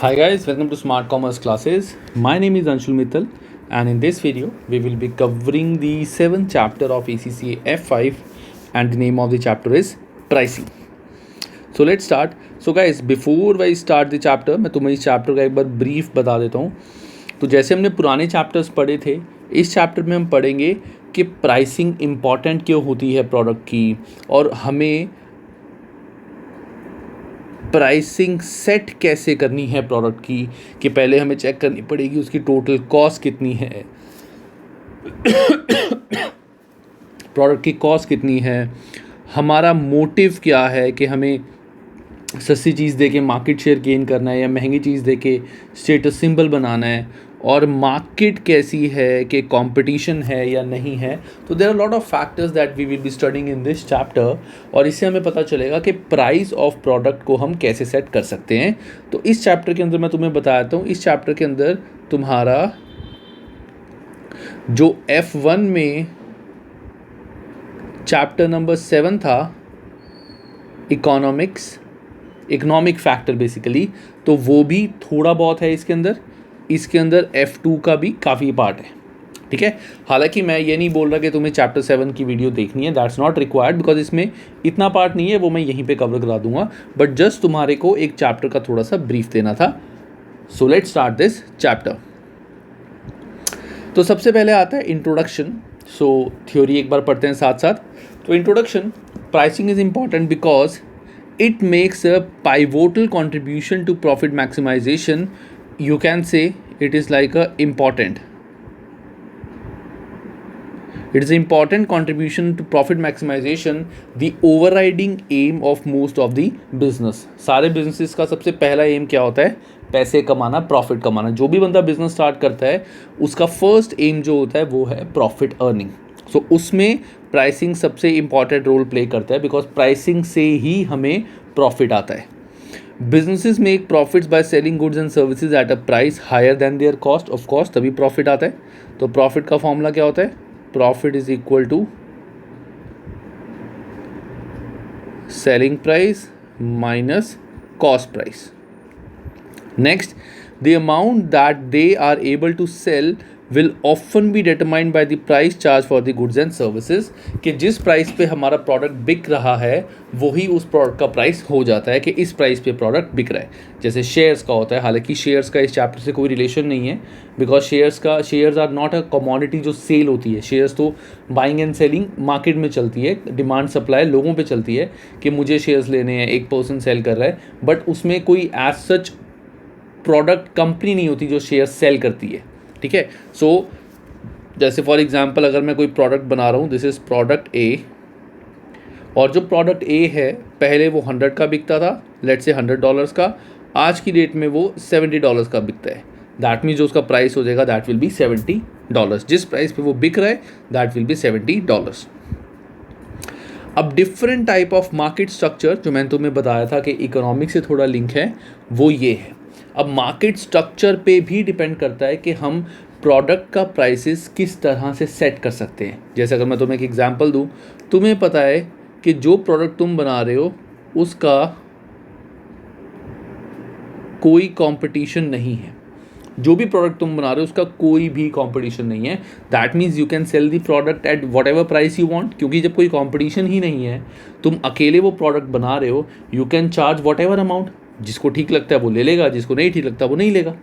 Hi guys, welcome to Smart Commerce classes. My name is Anshul Mittal and in this video we will be covering the 7th chapter of ACCA F5 and the name of the chapter is pricing. So let's start. So guys, before I start the chapter मैं तुम्हें इस chapter का एक बार brief बता देता हूँ. तो जैसे हमने पुराने चैप्टर्स पढ़े थे, इस चैप्टर में हम पढ़ेंगे कि प्राइसिंग इम्पॉर्टेंट क्यों होती है प्रोडक्ट की और हमें प्राइसिंग सेट कैसे करनी है प्रोडक्ट की कि पहले हमें चेक करनी पड़ेगी उसकी टोटल कॉस्ट कितनी है, प्रोडक्ट की कॉस्ट कितनी है, हमारा मोटिव क्या है कि हमें सस्ती चीज़ दे के मार्केट शेयर गेन करना है या महंगी चीज़ दे के स्टेटस सिंबल बनाना है, और मार्केट कैसी है कि कंपटीशन है या नहीं है. तो there are lot of factors that we will be studying in this chapter और इससे हमें पता चलेगा कि प्राइस ऑफ प्रोडक्ट को हम कैसे सेट कर सकते हैं. तो इस चैप्टर के अंदर मैं तुम्हें बताता हूँ, इस चैप्टर के अंदर तुम्हारा जो F1 में चैप्टर नंबर 7 था, इकोनॉमिक फैक्टर बेसिकली, तो वो भी थोड़ा बहुत है इसके अंदर. इसके अंदर F2 का भी काफ़ी पार्ट है, ठीक है. हालांकि मैं ये नहीं बोल रहा कि तुम्हें चैप्टर 7 की वीडियो देखनी है, दैट्स नॉट रिक्वायर्ड बिकॉज इसमें इतना पार्ट नहीं है, वो मैं यहीं पे कवर करा दूंगा. बट जस्ट तुम्हारे को एक चैप्टर का थोड़ा सा ब्रीफ देना था. So let's start this chapter. तो सबसे पहले आता है इंट्रोडक्शन. सो थ्योरी एक बार पढ़ते हैं साथ साथ. तो introduction, pricing is important because it makes a pivotal contribution to profit maximization. You can say it is like a important. It is an important contribution to profit maximization, the overriding aim of most of the business. सारे businesses का सबसे पहला M क्या होता है? पैसे कमाना, profit कमाना. जो भी बंदा बिजनेस स्टार्ट करता है उसका फर्स्ट एम जो होता है वो है प्रॉफिट अर्निंग. सो उसमें प्राइसिंग सबसे इम्पॉर्टेंट रोल प्ले करता है बिकॉज प्राइसिंग से ही हमें प्रॉफिट आता है. Businesses make profits by selling goods and services at a price higher than their cost. Of course तभी प्रॉफिट आता है. तो प्रॉफिट का फॉर्मूला क्या होता है? Profit is equal to selling price minus cost price. Next, the amount that they are able to sell will often be determined by the price charged for the goods and services. कि जिस price पे हमारा product बिक रहा है वही उस product का प्राइस हो जाता है कि इस प्राइस पे प्रोडक्ट बिक रहा है. जैसे शेयर्स का होता है, हालांकि शेयर्स का इस चैप्टर से कोई रिलेशन नहीं है because shares are not a commodity जो सेल होती है. शेयर्स तो बाइंग एंड सेलिंग मार्केट में चलती है, डिमांड सप्लाई लोगों पे चलती है कि मुझे शेयर्स लेने हैं, एक पर्सन सेल कर रहा है, बट उसमें कोई एज सच प्रोडक्ट कंपनी नहीं होती जो शेयर सेल करती है, ठीक है. सो जैसे फॉर एग्जांपल अगर मैं कोई प्रोडक्ट बना रहा हूँ, दिस इज़ प्रोडक्ट ए, और जो प्रोडक्ट ए है पहले वो 100 का बिकता था, लेट्स से $100 का, आज की डेट में वो $70 का बिकता है. दैट मीन्स जो उसका प्राइस हो जाएगा दैट विल बी $70. जिस प्राइस पे वो बिक रहा है दैट विल बी $70. अब different type of market structure जो मैंने तुम्हें बताया था कि इकोनॉमिक से थोड़ा लिंक है, वो ये है. अब मार्केट स्ट्रक्चर पे भी डिपेंड करता है कि हम प्रोडक्ट का प्राइसेस किस तरह से सेट कर सकते हैं. जैसे अगर मैं तुम्हें एक एग्जांपल दूं, तुम्हें पता है कि जो प्रोडक्ट तुम बना रहे हो उसका कोई कंपटीशन नहीं है. जो भी प्रोडक्ट तुम बना रहे हो उसका कोई भी कंपटीशन नहीं है. That means you can sell the product at what ever price you want. क्योंकि जब कोई कंपटीशन ही नहीं है, तुम अकेले वो प्रोडक्ट बना रहे हो, you can charge what ever amount. जिसको ठीक लगता है वो ले लेगा, जिसको नहीं ठीक लगता वो नहीं लेगा,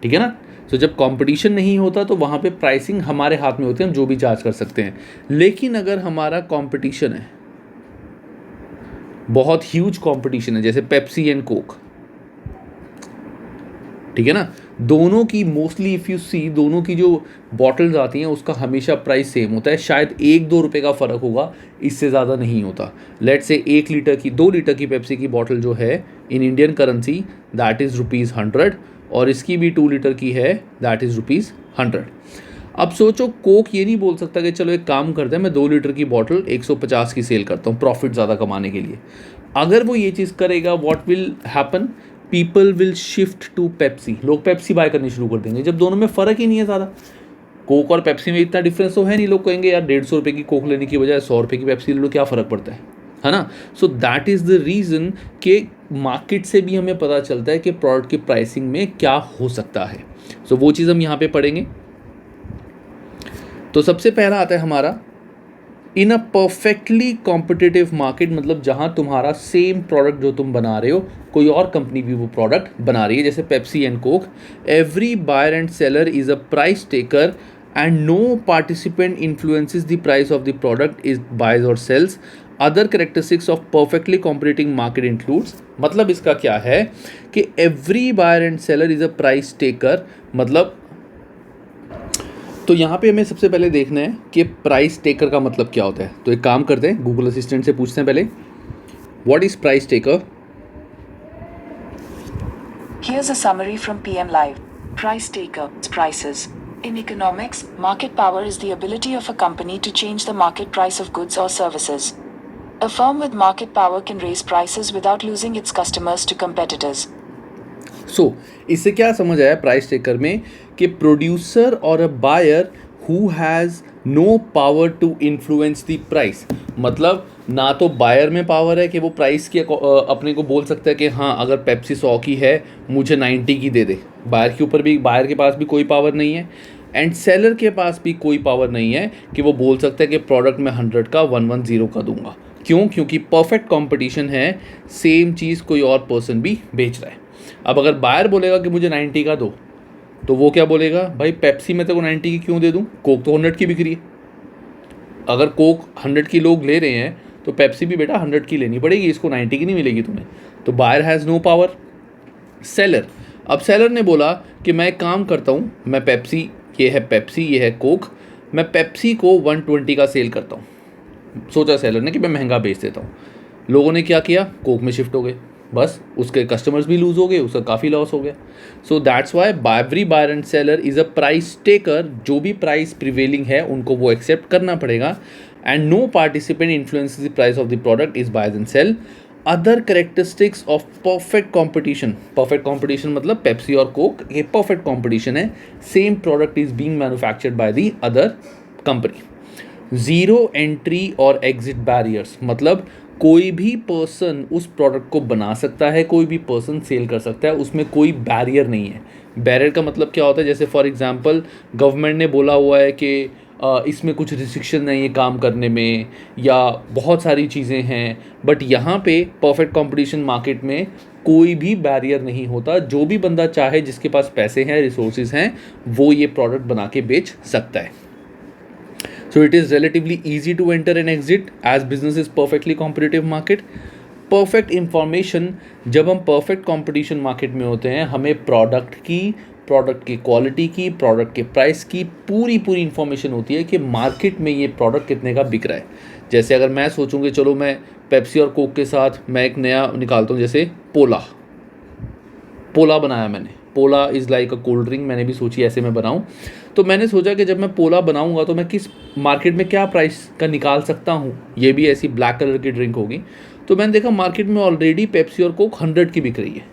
ठीक है ना. तो जब कंपटीशन नहीं होता तो वहाँ पे प्राइसिंग हमारे हाथ में होती है, हम जो भी चार्ज कर सकते हैं. लेकिन अगर हमारा कंपटीशन है, बहुत ह्यूज कंपटीशन है, जैसे पेप्सी एंड कोक, ठीक है ना, दोनों की मोस्टली इफ़ यू सी दोनों की जो बॉटल्स आती हैं उसका हमेशा प्राइस सेम होता है. शायद 1-2 रुपये का फ़र्क होगा, इससे ज़्यादा नहीं होता. लेट्स से 1 लीटर की 2 लीटर की पेप्सी की बॉटल जो है in Indian currency that is ₹100 और इसकी भी 2 लीटर की है दैट इज़ ₹100. अब सोचो, कोक ये नहीं बोल सकता कि चलो एक काम करते हैं, मैं 2 लीटर की बॉटल 150 की सेल करता हूँ प्रॉफिट ज़्यादा कमाने के लिए. अगर वो ये चीज़ करेगा, what will happen? People will shift to Pepsi. लोग पेप्सी बाय करनी शुरू कर देंगे जब दोनों में फ़र्क ही नहीं है ज़्यादा. कोक और पेप्सी में इतना डिफरेंस तो है नहीं. लोग कहेंगे यार 150 रुपये की कोक लेने की बजाय 100 रुपये की पेप्सी ले लो, क्या फ़र्क पड़ता है. है ना। सो दैट इज़ द रीज़न कि मार्केट से भी हमें पता चलता है कि प्रोडक्ट की प्राइसिंग में क्या हो सकता है। सो वो चीज़ हम यहाँ पे पढ़ेंगे। तो सबसे पहला आता है हमारा इन अ परफेक्टली कॉम्पिटिटिव मार्केट, मतलब जहाँ तुम्हारा सेम प्रोडक्ट जो तुम बना रहे हो कोई और कंपनी भी वो प्रोडक्ट बना रही है, जैसे Pepsi and Coke. Every buyer and seller is a price taker and no participant influences the price of the product is buys or sells. Other characteristics of perfectly competing market includes, मतलब इसका क्या है कि every buyer and seller is a price taker, मतलब तो यहाँ पे हमें सबसे पहले देखना है कि प्राइस टेकर का मतलब क्या होता है। तो एक काम करते हैं, गूगल असिस्टेंट से पूछते हैं पहले, what is price taker. Here's a summary from PM Live. Price taker, prices. In economics, market power is the ability of a company to change the market price of goods or services. A firm with market power can raise prices without losing its customers to competitors. सो इससे क्या समझ आया price taker में कि producer और a buyer who has no power to influence the price, मतलब ना तो बायर में पावर है कि वो प्राइस की अपने को बोल सकता है कि हाँ अगर पेप्सी 100 की है मुझे 90 की दे दे, बायर के ऊपर भी, बायर के पास भी कोई पावर नहीं है, एंड सेलर के पास भी कोई पावर नहीं है कि वो बोल सकता है कि प्रोडक्ट मैं 100 का 110 का दूंगा। क्यों? क्योंकि परफेक्ट कंपटीशन है, सेम चीज़ कोई और पर्सन भी बेच रहा है। अब अगर बायर बोलेगा कि मुझे 90 का दो, तो वो क्या बोलेगा, भाई पेप्सी में तेरे को 90 की क्यों दे दूँ, कोक तो 100 की बिक रही है। अगर कोक 100 की लोग ले रहे हैं तो पेप्सी भी बेटा 100 की लेनी पड़ेगी, इसको 90 की नहीं मिलेगी तुम्हें। तो buyer has no power. Seller, अब सेलर ने बोला कि मैं एक काम करता हूँ, मैं पेप्सी, ये है पेप्सी, ये है कोक, मैं पेप्सी को 120 का सेल करता हूँ। सोचा सेलर ने कि मैं महंगा बेच देता हूँ। लोगों ने क्या किया, कोक में शिफ्ट हो गए, बस उसके कस्टमर्स भी लूज़ हो गए, उसका काफ़ी लॉस हो गया। So that's why every buyer and seller is a price taker, जो भी प्राइस प्रिवेलिंग है उनको वो एक्सेप्ट करना पड़ेगा, and no participant influence the price of the product is buys and sell. Other characteristics of perfect competition, perfect competition मतलब Pepsi और Coke ये परफेक्ट कॉम्पिटिशन है, same product is being manufactured by the other company. Zero entry और exit barriers, मतलब कोई भी person उस product को बना सकता है, कोई भी पर्सन सेल कर सकता है, उसमें कोई बैरियर नहीं है। बैरियर का मतलब क्या होता है, जैसे फॉर एग्जांपल गवर्नमेंट ने बोला हुआ है कि इसमें कुछ रिस्ट्रिक्शन नहीं है काम करने में, या बहुत सारी चीज़ें हैं, बट यहाँ पे परफेक्ट कंपटीशन मार्केट में कोई भी बैरियर नहीं होता। जो भी बंदा चाहे, जिसके पास पैसे हैं, रिसोर्सेज हैं, वो ये प्रोडक्ट बना के बेच सकता है। So it is relatively easy to enter and exit as business is perfectly competitive market. Perfect information, जब हम perfect competition market में होते हैं, हमें प्रोडक्ट की क्वालिटी की, प्रोडक्ट के प्राइस की पूरी इन्फॉर्मेशन होती है कि मार्केट में ये प्रोडक्ट कितने का बिक रहा है। जैसे अगर मैं सोचूं कि चलो मैं पेप्सी और कोक के साथ मैं एक नया निकालता हूँ, जैसे पोला बनाया मैंने, पोला is like a cold drink, मैंने भी सोची ऐसे मैं बनाऊँ। तो मैंने सोचा कि जब मैं पोला बनाऊंगा तो मैं किस मार्केट में क्या प्राइस का निकाल सकता हूँ, ये भी ऐसी ब्लैक कलर की ड्रिंक होगी। तो मैंने देखा मार्केट में ऑलरेडी पेप्सी और कोक 100 की बिक रही है,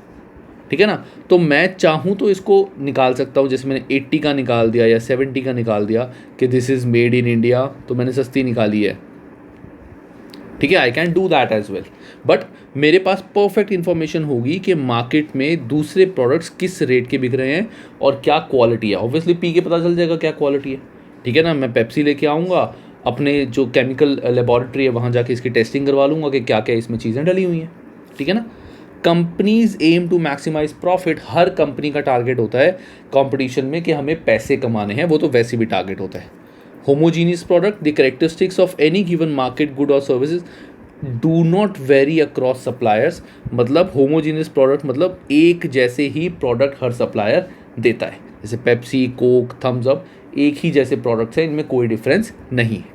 ठीक है ना। तो मैं चाहूँ तो इसको निकाल सकता हूँ, जैसे मैंने 80 का निकाल दिया या 70 का निकाल दिया कि this is made in India, तो मैंने सस्ती निकाली है, ठीक है। I can do that as well, but मेरे पास परफेक्ट इन्फॉर्मेशन होगी कि मार्केट में दूसरे प्रोडक्ट्स किस रेट के बिक रहे हैं और क्या क्वालिटी है। ऑब्वियसली पी के पता चल जाएगा क्या क्वालिटी है, ठीक है ना। मैं पेप्सी लेके आऊँगा, अपने जो केमिकल लेबॉरेटरी है वहाँ जाके इसकी टेस्टिंग करवा लूँगा कि क्या क्या इसमें चीज़ें डली हुई हैं, ठीक है ना। Companies aim to maximise profit, हर कंपनी का टारगेट होता है कंपटीशन में कि हमें पैसे कमाने हैं, वो तो वैसे भी टारगेट होता है। Homogeneous product, the characteristics of any given market good or services do not vary across suppliers, मतलब होमोजीनियस प्रोडक्ट मतलब एक जैसे ही प्रोडक्ट हर सप्लायर देता है, जैसे पेप्सी, कोक, थम्स अप, एक ही जैसे प्रोडक्ट्स हैं, इनमें कोई डिफरेंस नहीं है।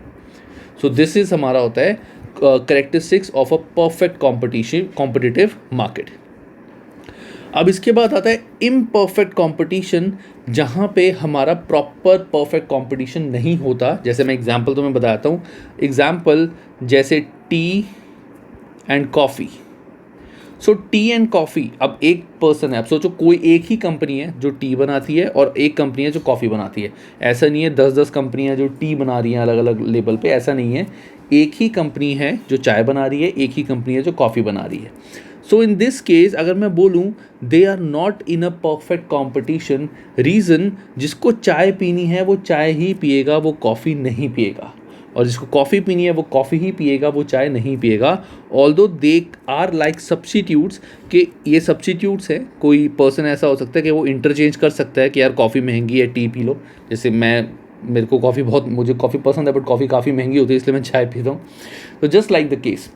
सो दिस इज हमारा होता है characteristics of a perfect competitive market. अब इसके बाद आता है इम्परफेक्ट कंपटीशन, जहाँ पे हमारा प्रॉपर परफेक्ट कंपटीशन नहीं होता। जैसे मैं एग्जांपल तुम्हें बताता हूँ, एग्जांपल जैसे T and coffee. So T and coffee, अब एक पर्सन है, अब सोचो कोई एक ही कंपनी है जो टी बनाती है और एक कंपनी है जो कॉफ़ी बनाती है। ऐसा नहीं है 10-10 कंपनियां जो टी बना रही हैं अलग अलग लेवल पे, ऐसा नहीं है। एक ही कंपनी है जो चाय बना रही है, एक ही कंपनी है जो कॉफ़ी बना रही है। सो इन दिस केस अगर मैं बोलूँ they are not in a perfect competition, reason जिसको चाय पीनी है वो चाय ही पिएगा, वो कॉफ़ी नहीं पिएगा, और जिसको कॉफ़ी पीनी है वो कॉफ़ी ही पिएगा, वो चाय नहीं पिएगा। Although they are like substitutes, कि ये सब्स्टिट्यूट्स है। कोई पर्सन ऐसा हो सकता है कि वो इंटरचेंज कर सकता है कि यार कॉफ़ी महंगी है टी पी लो, जैसे मेरे को कॉफ़ी मुझे कॉफ़ी पसंद है बट कॉफ़ी काफ़ी महंगी होती है इसलिए मैं चाय पीता हूँ, तो जस्ट लाइक द केस,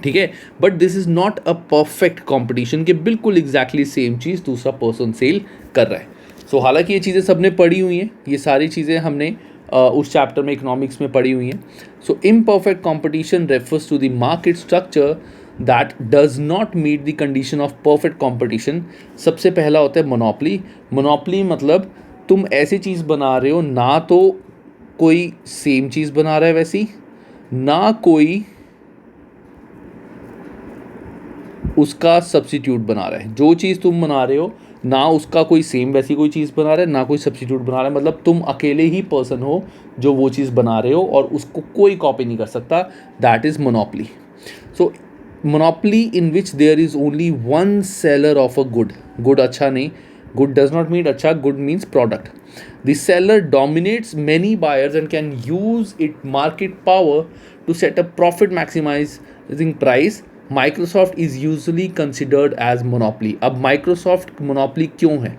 ठीक है। But this is not a perfect competition कि बिल्कुल एग्जैक्टली सेम चीज़ दूसरा पर्सन सेल कर रहा है। सो हालांकि ये चीज़ें सबने पढ़ी हुई हैं, ये सारी चीज़ें हमने उस चैप्टर में इकोनॉमिक्स में पढ़ी हुई हैं। So imperfect competition refers to the market structure that does not meet the condition of perfect competition. सबसे पहला होता है मोनोपली। मोनोपली मतलब तुम ऐसी चीज़ बना रहे हो, ना तो कोई सेम चीज़ बना रहा है वैसी, ना कोई उसका सब्स्टिट्यूट बना रहा है। जो चीज़ तुम बना रहे हो ना उसका कोई सेम वैसी कोई चीज़ बना रहा है, ना कोई सब्स्टिट्यूट बना रहा है, मतलब तुम अकेले ही पर्सन हो जो वो चीज़ बना रहे हो और उसको कोई कॉपी नहीं कर सकता। That is monopoly. So monopoly in which there is only one seller of a good. Good अच्छा नहीं, गुड डज नॉट मीन अच्छा, good means product. The seller dominates many buyers and can use its market power to set a profit maximizing price. Microsoft is usually considered as monopoly. अब Microsoft monopoly क्यों है?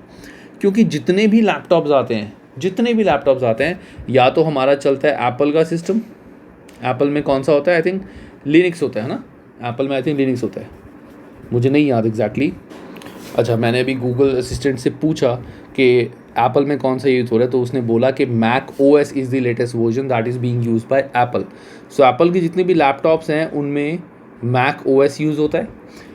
क्योंकि जितने भी laptops आते हैं या तो हमारा चलता है एप्पल का सिस्टम। एप्पल में कौन सा होता है? आई थिंक लिनक्स होता है ना, एप्पल में आई थिंक लिनक्स होता है, मुझे नहीं याद एग्जैक्टली। अच्छा, मैंने अभी गूगल असिस्टेंट से पूछा कि एप्पल में कौन सा यूज़ हो रहा है, तो उसने बोला कि Mac OS is the latest version that is being used by Apple. So Apple की जितने भी लैपटॉप्स हैं उनमें मैक OS यूज़ होता है,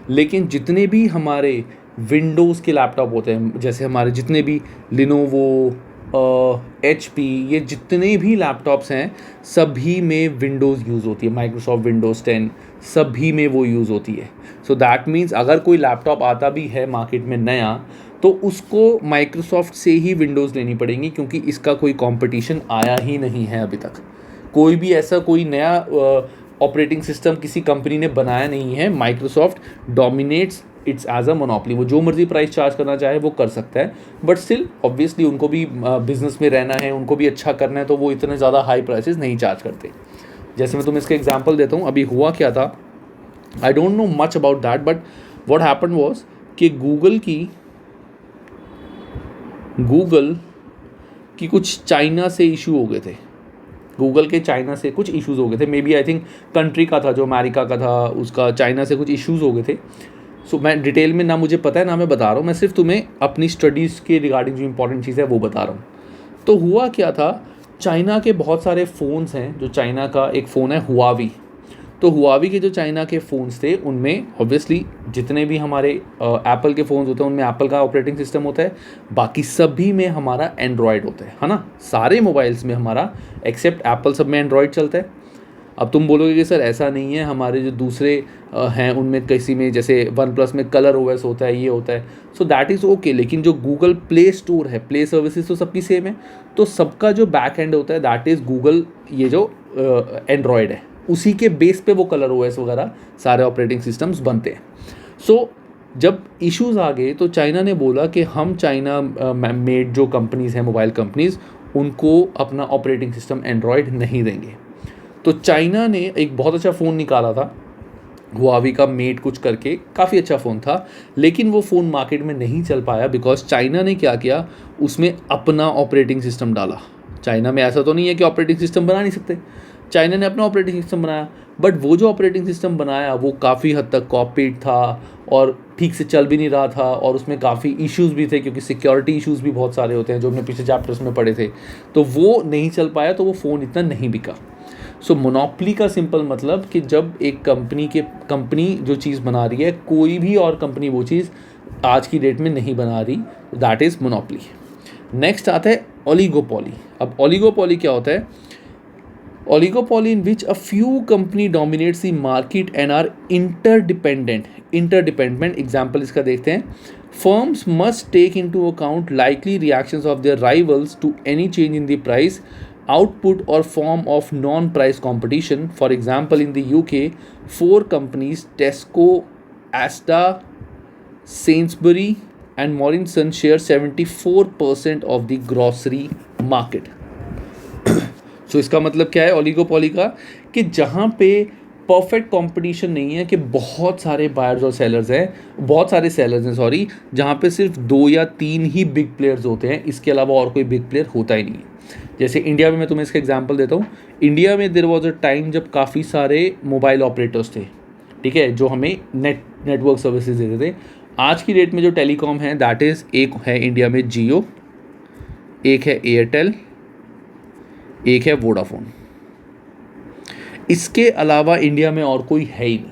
लेकिन जितने भी हमारे विंडोज़ के लैपटॉप होते हैं, जैसे हमारे जितने भी लिनोवो, HP, ये जितने भी लैपटॉप्स हैं सभी में विंडोज़ यूज़ होती है। माइक्रोसॉफ्ट विंडोज़ 10 सभी में वो यूज़ होती है। सो दैट मीन्स अगर कोई लैपटॉप आता भी है मार्केट में नया, तो उसको माइक्रोसॉफ्ट से ही विंडोज़ लेनी पड़ेंगी, क्योंकि इसका कोई कंपटीशन आया ही नहीं है अभी तक। कोई भी ऐसा कोई नया ऑपरेटिंग सिस्टम किसी कंपनी ने बनाया नहीं है। Microsoft dominates it's as a monopoly. वो जो मर्जी प्राइस चार्ज करना चाहे वो कर सकता है, बट स्टिल ऑब्वियसली उनको भी बिजनेस में रहना है, उनको भी अच्छा करना है, तो वो इतने ज़्यादा हाई प्राइसेस नहीं चार्ज करते। जैसे मैं तुम्हें इसका एग्जांपल देता हूँ, अभी हुआ क्या था, I don't know much about that, but what happened was कि गूगल की कुछ चाइना से इशू हो गए थे। गूगल के चाइना से कुछ इश्यूज़ हो गए थे, maybe I think country का था जो अमेरिका का था, उसका चाइना से कुछ इश्यूज़ हो गए थे। सो मैं डिटेल में ना मुझे पता है ना मैं बता रहा हूँ, मैं सिर्फ तुम्हें अपनी स्टडीज़ के रिगार्डिंग जो इंपॉर्टेंट चीज़ है वो बता रहा हूँ। तो हुआ क्या था, चाइना के बहुत सारे फ़ोन्स हैं, जो चाइना का एक फ़ोन है हुआवी। तो हुआवी के जो चाइना के फ़ोन्स थे उनमें ऑब्वियसली जितने भी हमारे एप्पल के फ़ोन्स होते हैं उनमें एप्पल का ऑपरेटिंग सिस्टम होता है, बाकी सभी में हमारा एंड्रॉयड होता है ना, सारे मोबाइल्स में हमारा एक्सेप्ट एप्पल सब में एंड्रॉयड चलता है। अब तुम बोलोगे कि सर ऐसा नहीं है, हमारे जो दूसरे हैं उनमें किसी में जैसे वन प्लस में कलर OS होता है, ये होता है, सो दैट इज़ ओके। लेकिन जो गूगल प्ले स्टोर है, प्ले सर्विसेज तो सबकी सेम है, तो सबका जो बैक एंड होता है दैट इज़ गूगल, ये जो एंड्रॉयड है उसी के बेस पे वो कलर OS वगैरह सारे ऑपरेटिंग सिस्टम्स बनते हैं। सो जब इश्यूज़ आ गए तो चाइना ने बोला कि हम चाइना मेड जो कंपनीज़ हैं, मोबाइल कंपनीज़, उनको अपना ऑपरेटिंग सिस्टम एंड्रॉयड नहीं देंगे। तो चाइना ने एक बहुत अच्छा फ़ोन निकाला था, हुआवी का मेट कुछ करके, काफ़ी अच्छा फ़ोन था, लेकिन वो फ़ोन मार्केट में नहीं चल पाया बिकॉज चाइना ने क्या किया, उसमें अपना ऑपरेटिंग सिस्टम डाला। चाइना में ऐसा तो नहीं है कि ऑपरेटिंग सिस्टम बना नहीं सकते, चाइना ने अपना ऑपरेटिंग सिस्टम बनाया, बट वो जो ऑपरेटिंग सिस्टम बनाया वो काफ़ी हद तक कॉपीड था और ठीक से चल भी नहीं रहा था, और उसमें काफ़ी इश्यूज़ भी थे, क्योंकि सिक्योरिटी इश्यूज़ भी बहुत सारे होते हैं जो हमने पिछले चैप्टर्स में पढ़े थे। तो वो नहीं चल पाया, तो वो फ़ोन इतना नहीं बिका। सो मोनोपली का सिंपल मतलब कि जब एक कंपनी जो चीज़ बना रही है, कोई भी और कंपनी वो चीज़ आज की डेट में नहीं बना रही, दैट इज़ मोनोपली। नेक्स्ट आता है ओलिगोपॉली। अब ओलिगोपॉली क्या होता है, Oligopoly in which a few company dominates the market and are interdependent example इसका देखते हैं. Firms must take into account likely reactions of their rivals to any change in the price, output or form of non-price competition. For example, in the UK, 4 companies, Tesco, Asda, Sainsbury and Morrison, share 74% of the grocery market. सो इसका मतलब क्या है oligopoly का, कि जहाँ पे perfect competition नहीं है, कि बहुत सारे बायर्स और सेलर्स हैं, बहुत सारे सेलर्स हैं सॉरी, जहाँ पे सिर्फ 2 या 3 ही बिग प्लेयर्स होते हैं, इसके अलावा और कोई बिग प्लेयर होता ही नहीं है. जैसे इंडिया में, मैं तुम्हें इसका एग्जांपल देता हूँ. इंडिया में देयर वाज अ टाइम जब काफ़ी सारे मोबाइल ऑपरेटर्स थे, ठीक है, जो हमें नेटवर्क सर्विसेज देते थे. आज की डेट में जो टेलीकॉम है दैट इज़, एक है इंडिया में जियो, एक है एयरटेल, एक है वोडाफोन. इसके अलावा इंडिया में और कोई है ही नहीं.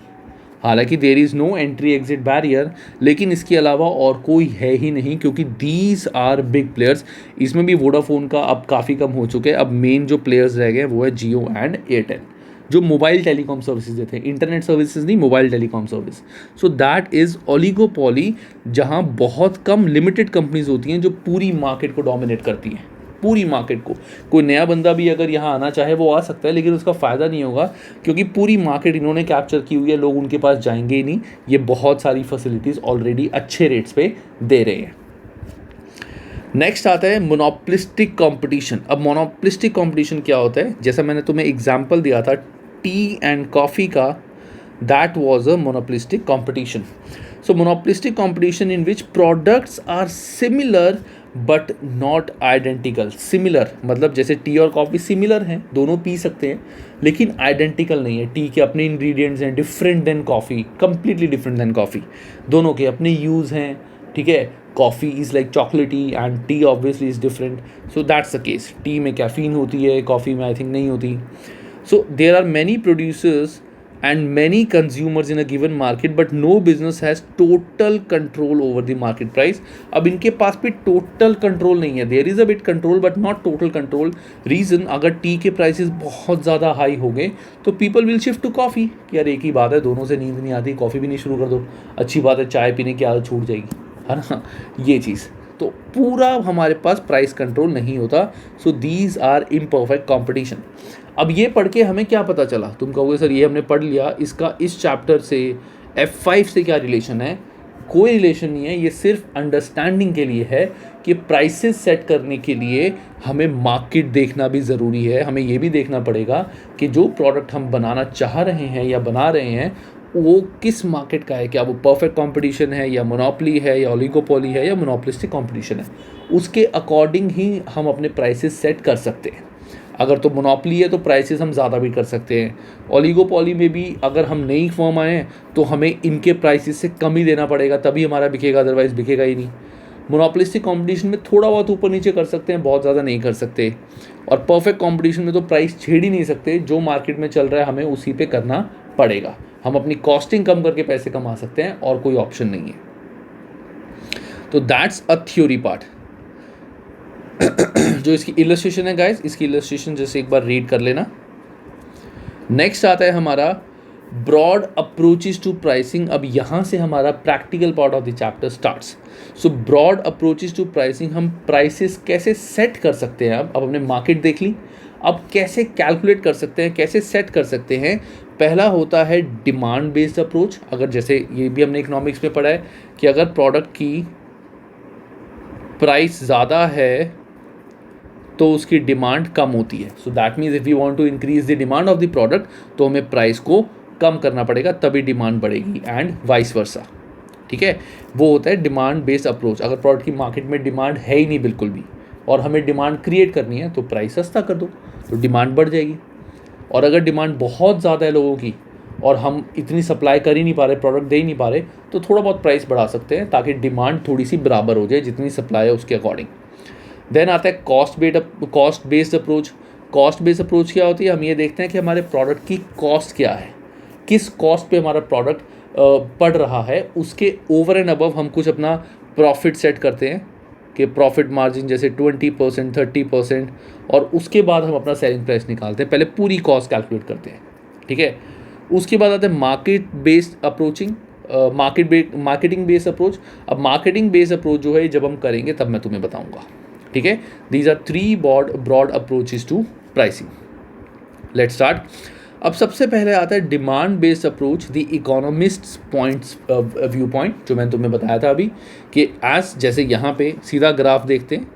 हालांकि there is no entry exit barrier, लेकिन इसके अलावा और कोई है ही नहीं, क्योंकि दीज आर बिग प्लेयर्स. इसमें भी वोडाफोन का अब काफ़ी कम हो चुके हैं. अब मेन जो प्लेयर्स रह गए वो है जियो एंड एयरटेल, जो मोबाइल टेलीकॉम सर्विसेज देते हैं, इंटरनेट सर्विसेज नहीं, mobile telecom service. So that is oligopoly, जहाँ बहुत कम लिमिटेड कंपनीज होती हैं जो पूरी मार्केट को डोमिनेट करती हैं, पूरी मार्केट को. कोई नया बंदा भी अगर यहाँ आना चाहे वो आ सकता है, लेकिन उसका फ़ायदा नहीं होगा, क्योंकि पूरी मार्केट इन्होंने कैप्चर की हुई है. लोग उनके पास जाएंगे ही नहीं. ये बहुत सारी फैसिलिटीज़ ऑलरेडी अच्छे रेट्स पे दे रहे हैं. नेक्स्ट आता है मोनोपोलिस्टिक कंपटीशन. अब मोनोपोलिस्टिक कंपटीशन क्या होता है? जैसा मैंने तुम्हें एग्जांपल दिया था टी एंड कॉफ़ी का, that was a monopolistic competition. So monopolistic competition in which products are similar but not identical. Similar मतलब जैसे टी और कॉफ़ी सिमिलर हैं, दोनों पी सकते हैं, लेकिन आइडेंटिकल नहीं है. टी के अपने इंग्रेडिएंट्स हैं, different than coffee, completely different than coffee. दोनों के अपने यूज़ हैं, ठीक है. Coffee is like chocolatey and tea obviously is different. So that's the case. Tea में कैफीन होती है, कॉफ़ी में आई थिंक नहीं होती. So there are many producers and many consumers in a given market, but no business has total control over the market price. अब इनके पास भी total control नहीं है. There is a bit control but not total control. Reason, अगर T के prices बहुत ज़्यादा high हो गए तो people will shift to coffee. कि यार एक ही बात है, दोनों से नींद नहीं आती, कॉफ़ी भी नहीं शुरू कर दो, अच्छी बात है, चाय पीने की आदत छूट जाएगी, है ना, ये चीज़. तो पूरा हमारे पास प्राइस कंट्रोल नहीं होता. So these are imperfect competition. अब ये पढ़ के हमें क्या पता चला? तुम कहोगे सर ये हमने पढ़ लिया, इसका इस चैप्टर से F5 से क्या रिलेशन है? कोई रिलेशन नहीं है. ये सिर्फ अंडरस्टैंडिंग के लिए है कि प्राइसेस सेट करने के लिए हमें मार्केट देखना भी ज़रूरी है. हमें ये भी देखना पड़ेगा कि जो प्रोडक्ट हम बनाना चाह रहे हैं या बना रहे हैं वो किस मार्केट का है. क्या वो परफेक्ट कंपटीशन है, या मोनोपोली है, या ओलिगोपोली है, या मोनोपोलिस्टिक कंपटीशन है. उसके अकॉर्डिंग ही हम अपने प्राइसेस सेट कर सकते हैं. अगर तो मोनोपोली है तो प्राइसेस हम ज़्यादा भी कर सकते हैं. ओलिगोपोली में भी अगर हम नई फर्म आए हैं तो हमें इनके प्राइसेस से कम ही देना पड़ेगा, तभी हमारा बिकेगा, अदरवाइज़ बिकेगा ही नहीं. मोनोपोलिस्टिक कंपटीशन में थोड़ा बहुत ऊपर नीचे कर सकते हैं, बहुत ज़्यादा नहीं कर सकते. और परफेक्ट कंपटीशन में तो प्राइस छेड़ ही नहीं सकते. जो मार्केट में चल रहा है हमें उसी पे करना पड़ेगा. हम अपनी कॉस्टिंग कम करके पैसे कमा सकते हैं और कोई ऑप्शन नहीं है. तो दैट्स अ थ्योरी पार्ट. जो इसकी इलस्ट्रेशन है गाइस, इसकी इलस्ट्रेशन जैसे एक बार रीड कर लेना. नेक्स्ट आता है हमारा ब्रॉड अप्रोचेस टू प्राइसिंग. अब यहाँ से हमारा practical part of the chapter starts. So broad approaches to pricing, हम प्राइसेस कैसे सेट कर सकते हैं. अब हमने मार्केट देख ली, अब कैसे कैलकुलेट कर सकते हैं, कैसे सेट कर सकते हैं. पहला होता है डिमांड बेस्ड अप्रोच. अगर जैसे ये भी हमने इकोनॉमिक्स में पढ़ा है कि अगर प्रोडक्ट की प्राइस ज़्यादा है तो उसकी डिमांड कम होती है. So that means if you want to increase the demand of the product तो हमें प्राइस को कम करना पड़ेगा, तभी डिमांड बढ़ेगी, एंड वाइस वर्सा. ठीक है, वो होता है डिमांड बेस्ड अप्रोच. अगर प्रोडक्ट की मार्केट में डिमांड है ही नहीं बिल्कुल भी और हमें डिमांड क्रिएट करनी है तो प्राइस सस्ता कर दो तो डिमांड बढ़ जाएगी. और अगर डिमांड बहुत ज़्यादा है लोगों की और हम इतनी सप्लाई कर ही नहीं पा रहे, प्रोडक्ट दे ही नहीं पा रहे, तो थोड़ा बहुत प्राइस बढ़ा सकते हैं ताकि डिमांड थोड़ी सी बराबर हो जाए जितनी सप्लाई है उसके अकॉर्डिंग. देन आता है cost based approach. Cost based approach क्या होती है? हम ये देखते हैं कि हमारे प्रोडक्ट की कॉस्ट क्या है, किस कॉस्ट पे हमारा प्रोडक्ट पड़ रहा है, उसके ओवर एंड अबव हम कुछ अपना प्रॉफिट सेट करते हैं. कि प्रॉफिट मार्जिन जैसे 20%, 30%, और उसके बाद हम अपना सेलिंग प्राइस निकालते हैं। पहले पूरी कॉस्ट कैलकुलेट करते हैं, ठीक है। उसके बाद आते हैं market based approaching, marketing based approach. अब मार्केटिंग बेस्ड अप्रोच जो है जब हम करेंगे तब मैं तुम्हें बताऊंगा, ठीक है। These are 3 broad approaches to pricing. Let's start. अब सबसे पहले आता है demand based approach, the economists points view point, जो मैंने तुम्हें बताया था अभी कि जैसे यहाँ पे सीधा ग्राफ देखते हैं।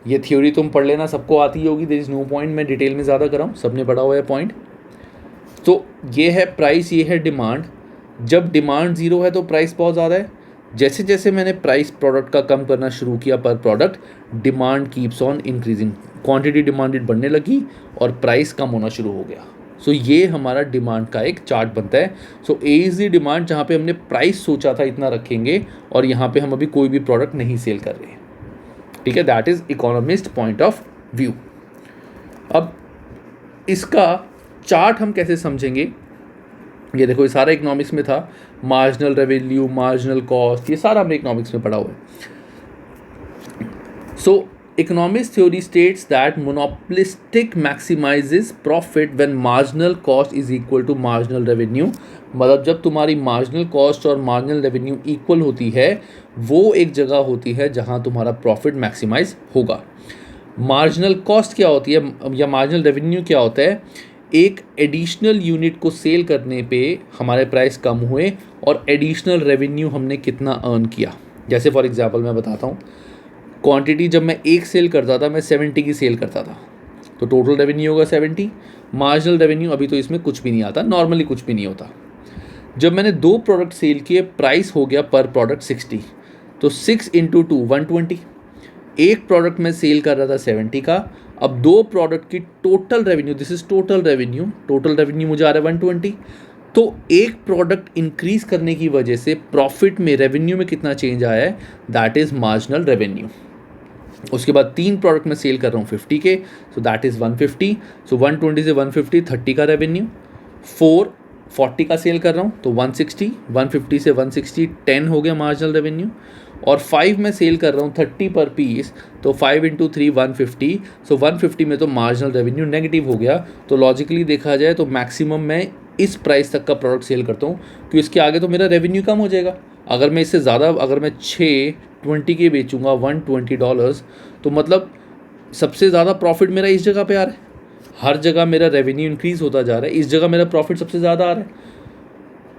ये थ्योरी तुम पढ़ लेना, सबको आती होगी, देयर इज़ नो पॉइंट मैं डिटेल में ज़्यादा कराऊँ, सबने पढ़ा हुआ है पॉइंट। तो ये है प्राइस, ये है डिमांड। जब डिमांड ज़ीरो है तो प्राइस बहुत ज़्यादा है। जैसे जैसे मैंने प्राइस प्रोडक्ट का कम करना शुरू किया पर product, demand keeps on increasing, quantity demanded बढ़ने लगी और प्राइस कम होना शुरू हो गया। सो ये हमारा डिमांड का एक चार्ट बनता है। सो ए इज़ द डिमांड, जहाँ पे हमने प्राइस सोचा था इतना रखेंगे और यहाँ पे हम अभी कोई भी प्रोडक्ट नहीं सेल कर रहे हैं, ठीक है। That is economist point of view. अब इसका चार्ट हम कैसे समझेंगे, ये देखो ये सारा इकोनॉमिक्स में था, मार्जिनल रेवेन्यू, मार्जिनल कॉस्ट, ये सारा हमने इकोनॉमिक्स में पढ़ा हुआ है। So economics theory states that monopolistic maximises profit when marginal cost is equal to marginal revenue. मतलब जब तुम्हारी मार्जिनल कॉस्ट और मार्जिनल रेवेन्यू इक्वल होती है, वो एक जगह होती है जहां तुम्हारा प्रॉफिट मैक्सिमाइज होगा। मार्जिनल कॉस्ट क्या होती है या मार्जिनल रेवेन्यू क्या होता है, एक एडिशनल यूनिट को सेल करने पे हमारे प्राइस कम हुए और एडिशनल रेवेन्यू हमने कितना अर्न किया। जैसे फॉर एग्जांपल मैं बताता हूँ, क्वांटिटी जब मैं एक सेल करता था मैं 70 की सेल करता था, तो टोटल रेवेन्यू होगा 70। मार्जिनल रेवेन्यू अभी तो इसमें कुछ भी नहीं आता, नॉर्मली कुछ भी नहीं होता। जब मैंने 2 प्रोडक्ट सेल किए, प्राइस हो गया पर प्रोडक्ट 60, तो 6 × 2 120। एक प्रोडक्ट मैं सेल कर रहा था 70 का, अब 2 प्रोडक्ट की total revenue, this is total revenue मुझे आ रहा है 120। तो एक प्रोडक्ट इंक्रीज करने की वजह से प्रॉफिट में, रेवेन्यू में कितना चेंज आया है, दैट इज मार्जिनल रेवेन्यू। उसके बाद 3 प्रोडक्ट मैं सेल कर रहा हूँ 50 के, सो दैट इज़ 150। सो 120 से 150 30 का रेवेन्यू। 4 40 का सेल कर रहा हूँ तो 160, 150 से 160 10 हो गया मार्जिनल रेवेन्यू। और 5 में सेल कर रहा हूँ 30 पर पीस, तो 5 × 3 150। सो 150 में तो मार्जिनल रेवेन्यू नेगेटिव हो गया। तो लॉजिकली देखा जाए तो मैक्सिमम मैं इस प्राइस तक का प्रोडक्ट सेल करता हूँ, क्योंकि इसके आगे तो मेरा रेवेन्यू कम हो जाएगा। अगर मैं इससे ज़्यादा, अगर मैं 620 के बेचूंगा $120, तो मतलब सबसे ज़्यादा प्रॉफिट मेरा इस जगह पे आ रहा है। हर जगह मेरा रेवेन्यू इंक्रीज होता जा रहा है, इस जगह मेरा प्रॉफिट सबसे ज़्यादा आ रहा है।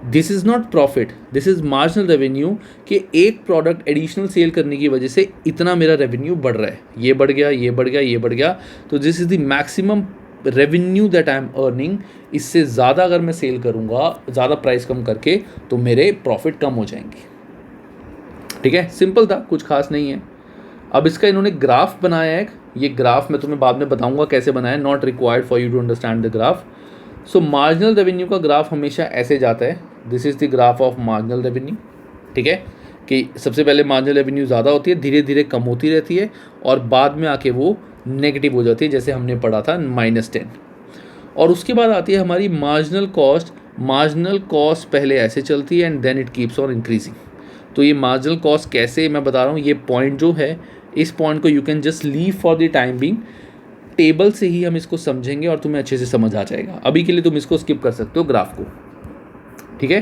This is not profit, this is marginal revenue, कि एक प्रोडक्ट एडिशनल सेल करने की वजह से इतना मेरा रेवेन्यू बढ़ रहा है, ये बढ़ गया, ये बढ़ गया, ये बढ़ गया। तो this is the maximum revenue that I am earning. इससे ज़्यादा अगर मैं सेल करूँगा, ज़्यादा प्राइस कम करके, तो मेरे प्रॉफिट कम हो जाएंगे, ठीक है। सिंपल था, कुछ खास नहीं है। अब इसका इन्होंने ग्राफ बनाया है। ये ग्राफ मैं तुम्हें बाद में बताऊंगा कैसे बनाया, not required for you to understand the graph. So marginal revenue का ग्राफ हमेशा ऐसे जाता है, this is the graph of marginal revenue, ठीक है। कि सबसे पहले मार्जिनल रेवेन्यू ज़्यादा होती है, धीरे धीरे कम होती रहती है और बाद में आके वो नेगेटिव हो जाती है, जैसे हमने पढ़ा था -10। और उसके बाद आती है हमारी मार्जिनल कॉस्ट। मार्जिनल कॉस्ट पहले ऐसे चलती है and then it keeps on increasing. तो ये मार्जिनल कॉस्ट कैसे मैं बता रहा हूँ, ये पॉइंट जो है, इस पॉइंट को you can just leave for the time being. Table से ही हम इसको समझेंगे और तुम्हें अच्छे से समझ आ जाएगा। अभी के लिए तुम इसको स्किप कर सकते हो ग्राफ को, ठीक है।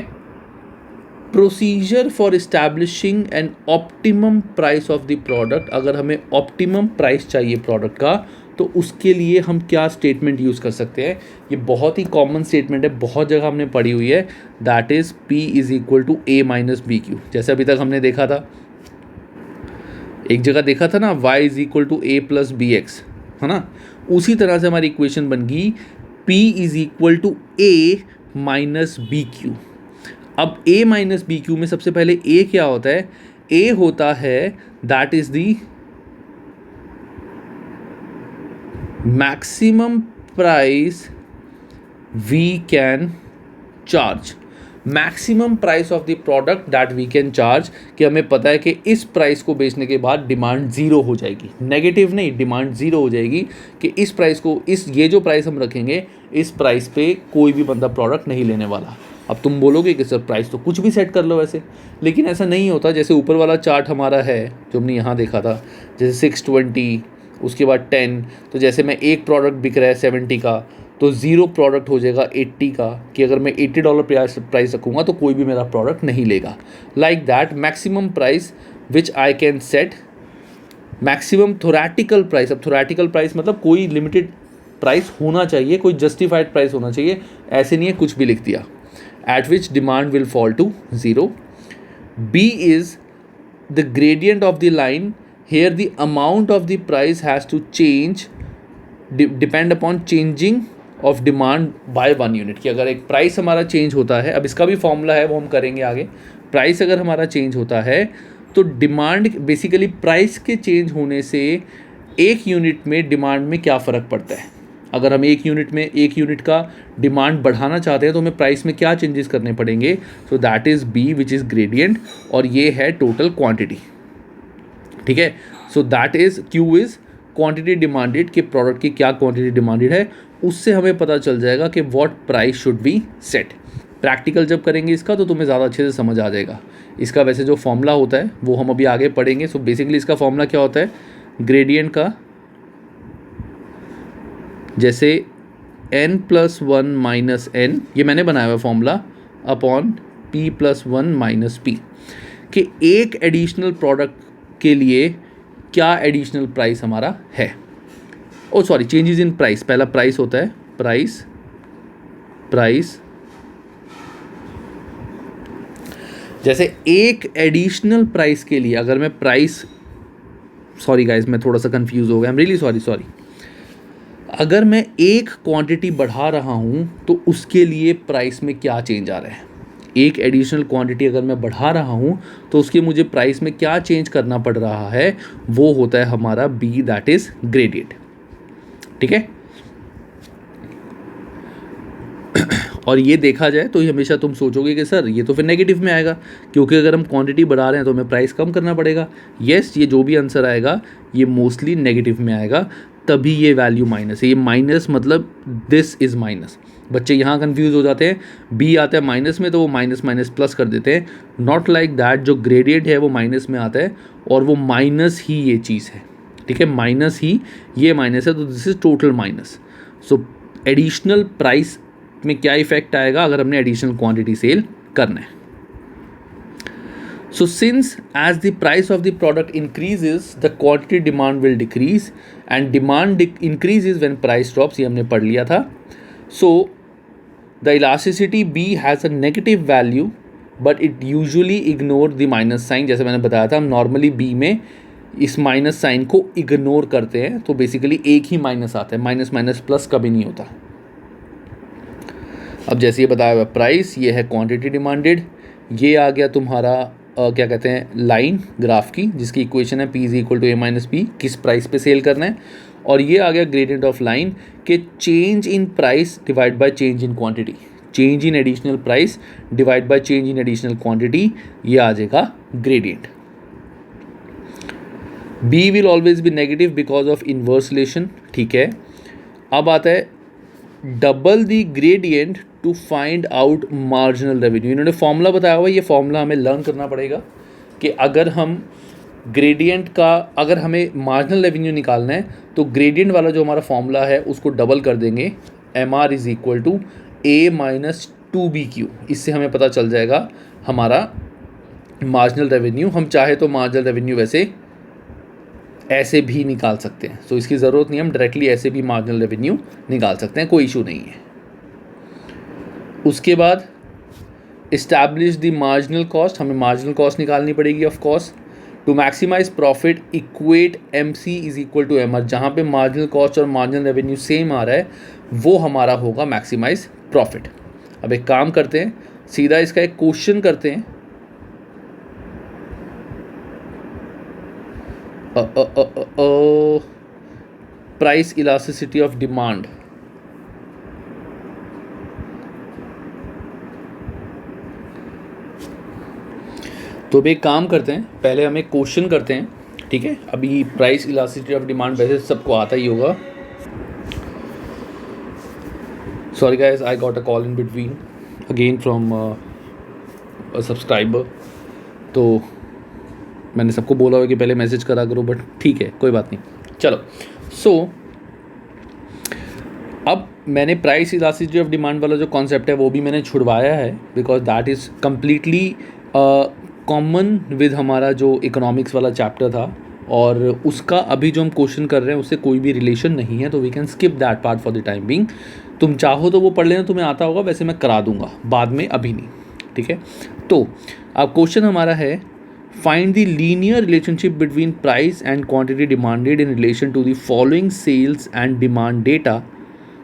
Procedure for establishing an optimum price of the product. अगर हमें ऑप्टिमम प्राइस चाहिए प्रोडक्ट का, तो उसके लिए हम क्या स्टेटमेंट यूज़ कर सकते हैं। ये बहुत ही कॉमन स्टेटमेंट है, बहुत जगह हमने पढ़ी हुई है, that is P = A - BQ। जैसे अभी तक हमने देखा था, एक जगह देखा था ना, Y = A + BX, है ना। उसी तरह से हमारी इक्वेशन बन गई P = A - BQ। अब A - BQ में सबसे पहले A क्या होता है, A होता है that is the maximum price we can charge. Maximum price of the product that we can charge, कि हमें पता है कि इस प्राइस को बेचने के बाद डिमांड ज़ीरो हो जाएगी, नेगेटिव नहीं, डिमांड ज़ीरो हो जाएगी, कि इस प्राइस को, ये जो प्राइस हम रखेंगे, इस प्राइस पे कोई भी बंदा प्रोडक्ट नहीं लेने वाला। अब तुम बोलोगे कि सर प्राइस तो कुछ भी सेट कर लो वैसे, लेकिन ऐसा नहीं होता। जैसे ऊपर वाला चार्ट हमारा है जो हमने यहाँ देखा था, जैसे 620, उसके बाद 10, तो जैसे मैं एक प्रोडक्ट बिक रहा है 70 का, तो 0 प्रोडक्ट हो जाएगा 80 का, कि अगर मैं $80 प्राइस रखूँगा तो कोई भी मेरा प्रोडक्ट नहीं लेगा। Like that maximum price which I can set, maximum theoretical price. अब थोरेटिकल प्राइस मतलब कोई लिमिटेड प्राइस होना चाहिए, कोई जस्टिफाइड प्राइस होना चाहिए, ऐसे नहीं है कुछ भी लिख दिया। At which demand will fall to 0। B is the gradient of the line, here the amount of the price has to change depend upon changing of demand by 1 unit. कि अगर एक प्राइस हमारा चेंज होता है, अब इसका भी formula है वो हम करेंगे आगे, प्राइस अगर हमारा चेंज होता है तो डिमांड बेसिकली प्राइस के चेंज होने से एक यूनिट में डिमांड में क्या फ़र्क पड़ता है। अगर हम एक यूनिट का डिमांड बढ़ाना चाहते हैं तो हमें प्राइस में क्या चेंजेस करने पड़ेंगे। So that is B which is gradient, और ये है टोटल क्वांटिटी। ठीक है, so that is Q is quantity demanded, कि प्रोडक्ट की क्या क्वांटिटी डिमांडेड है, उससे हमें पता चल जाएगा कि what price should be set. Practical जब करेंगे इसका तो तुम्हें ज़्यादा अच्छे से समझ आ जाएगा। इसका वैसे जो फॉर्मूला होता है वो हम अभी आगे पढ़ेंगे। सो बेसिकली इसका फॉर्मूला क्या होता है, ग्रेडियंट का जैसे n+1 माइनस n, ये मैंने बनाया हुआ formula, upon p+1 minus p, कि एक एडिशनल प्रोडक्ट के लिए क्या एडिशनल प्राइस हमारा है। ओ सॉरी, चेंजेस इन प्राइस, पहला प्राइस होता है, प्राइस जैसे एक एडिशनल प्राइस के लिए अगर मैं प्राइस, सॉरी गाइस मैं थोड़ा सा कंफ्यूज हो गया, आई एम रियली सॉरी। अगर मैं एक क्वांटिटी बढ़ा रहा हूं तो उसके लिए प्राइस में क्या चेंज आ रहा है। एक एडिशनल क्वांटिटी अगर मैं बढ़ा रहा हूं तो उसके मुझे प्राइस में क्या चेंज करना पड़ रहा है, वो होता है हमारा बी, दैट इज ग्रेडियंट। ठीक है, और ये देखा जाए तो ये हमेशा तुम सोचोगे कि सर ये तो फिर नेगेटिव में आएगा, क्योंकि अगर हम क्वांटिटी बढ़ा रहे हैं तो हमें प्राइस कम करना पड़ेगा। येस, ये जो भी आंसर आएगा ये मोस्टली नेगेटिव में आएगा, तभी ये वैल्यू माइनस है। ये माइनस मतलब दिस इज़ माइनस। बच्चे यहाँ कंफ्यूज हो जाते हैं, बी आता है माइनस में तो वो माइनस माइनस प्लस कर देते हैं। नॉट लाइक दैट, जो ग्रेडियंट है वो माइनस में आता है और वो माइनस ही ये चीज़ है। ठीक है, माइनस ही ये माइनस है, तो this is total minus. So additional price में क्या इफेक्ट आएगा अगर हमने एडिशनल क्वांटिटी सेल करना है। So since as the price of the product increases, the quantity demand will decrease and demand increases when price drops, ये हमने पढ़ लिया था। So the elasticity B has a negative value but it usually ignore the minus sign। जैसे मैंने बताया था, हम नॉर्मली B में इस माइनस साइन को इग्नोर करते हैं, तो बेसिकली एक ही माइनस आता है, माइनस माइनस प्लस कभी नहीं होता। अब जैसे ये बताया हुआ प्राइस, ये है क्वांटिटी डिमांडेड, ये आ गया तुम्हारा क्या कहते हैं लाइन ग्राफ की, जिसकी इक्वेशन है P = A - B, किस प्राइस पे सेल करना है, और ये आ गया ग्रेडियंट ऑफ लाइन के change in price divide by change in quantity, change in additional price divide by change in additional quantity, ये आ जाएगा gradient. B will always be negative because of inverse relation. ठीक है, अब आता है double the gradient to find out marginal revenue. इन्होंने formula बताया हुआ है, ये फॉर्मूला हमें लर्न करना पड़ेगा कि अगर हम ग्रेडियंट का, अगर हमें मार्जिनल रेवेन्यू निकालना है तो ग्रेडियंट वाला जो हमारा फॉर्मूला है उसको डबल कर देंगे, MR = A - 2BQ। इससे हमें पता चल जाएगा हमारा मार्जिनल रेवेन्यू। हम चाहे तो मार्जिनल रेवेन्यू वैसे ऐसे भी निकाल सकते हैं, तो इसकी ज़रूरत नहीं, हम डायरेक्टली ऐसे भी मार्जिनल रेवेन्यू निकाल सकते हैं, कोई इशू नहीं है। उसके बाद इस्टेब्लिश द मार्जिनल कॉस्ट, हमें मार्जिनल कॉस्ट निकालनी पड़ेगी of course. To maximise profit equate MC = MR, जहाँ पे मार्जिनल कॉस्ट और मार्जिनल रेवेन्यू सेम आ रहा है वो हमारा होगा मैक्सिमाइज प्रॉफिट। अब एक काम करते हैं, सीधा इसका एक क्वेश्चन करते हैं। प्राइस इलास्टिसिटी ऑफ डिमांड, तो अब एक काम करते हैं, पहले हम एक क्वेश्चन करते हैं। ठीक है, अभी प्राइस इलास्टिसिटी ऑफ डिमांड वैसे सबको आता ही होगा। Sorry guys, I got a call in between, again from subscriber. तो मैंने सबको बोला हुआ कि पहले मैसेज करा करो, बट ठीक है कोई बात नहीं। चलो सो अब मैंने प्राइस इलास्टिसिटी ऑफ डिमांड वाला जो कॉन्सेप्ट है वो भी मैंने छुड़वाया है, because that is completely common with हमारा जो इकोनॉमिक्स वाला चैप्टर था, और उसका अभी जो हम क्वेश्चन कर रहे हैं उससे कोई भी रिलेशन नहीं है, तो we can skip that part for the time being. तुम चाहो तो वो पढ़ लेना, तुम्हें आता होगा, वैसे मैं करा दूंगा बाद में, अभी नहीं, ठीक है। तो अब क्वेश्चन हमारा है, find the linear relationship between price and quantity demanded in relation to the following sales and demand data.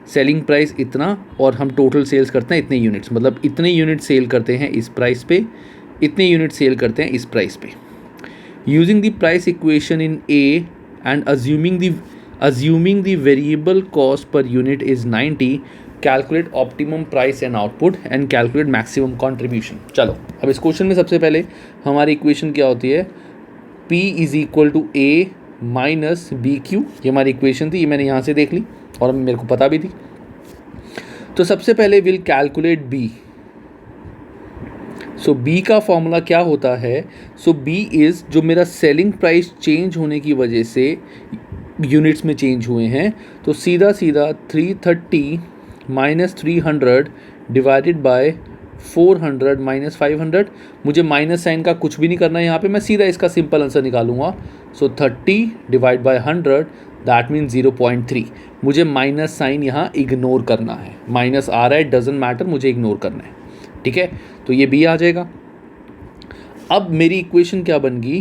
Selling price इतना और हम टोटल सेल्स करते हैं इतने यूनिट्स, मतलब इतने यूनिट सेल करते हैं इस प्राइस पे, इतने यूनिट सेल करते हैं इस प्राइस पे। Using the price equation in A and assuming the variable cost per unit is 90, calculate optimum price and output and calculate maximum contribution। चलो अब इस क्वेश्चन में सबसे पहले हमारी इक्वेशन क्या होती है, P is equal to A minus B Q, ये हमारी इक्वेशन थी, ये मैंने यहाँ से देख ली और मेरे को पता भी थी। तो सबसे पहले will calculate B। So B का फॉर्मूला क्या होता है, सो B इज़ जो मेरा सेलिंग प्राइस चेंज होने की वजह से यूनिट्स में चेंज हुए हैं, तो सीधा सीधा 330 माइनस 300 डिवाइडेड बाय 400 माइनस 500। मुझे माइनस साइन का कुछ भी नहीं करना है यहाँ पे, मैं सीधा इसका सिंपल आंसर निकालूंगा। सो 30 डिवाइड बाय 100 दैट मीन 0.3। मुझे माइनस साइन यहाँ इग्नोर करना है, माइनस आ रहा है डजेंट मैटर, मुझे इग्नोर करना है, ठीक है। तो ये बी आ जाएगा। अब मेरी इक्वेशन क्या बन गई,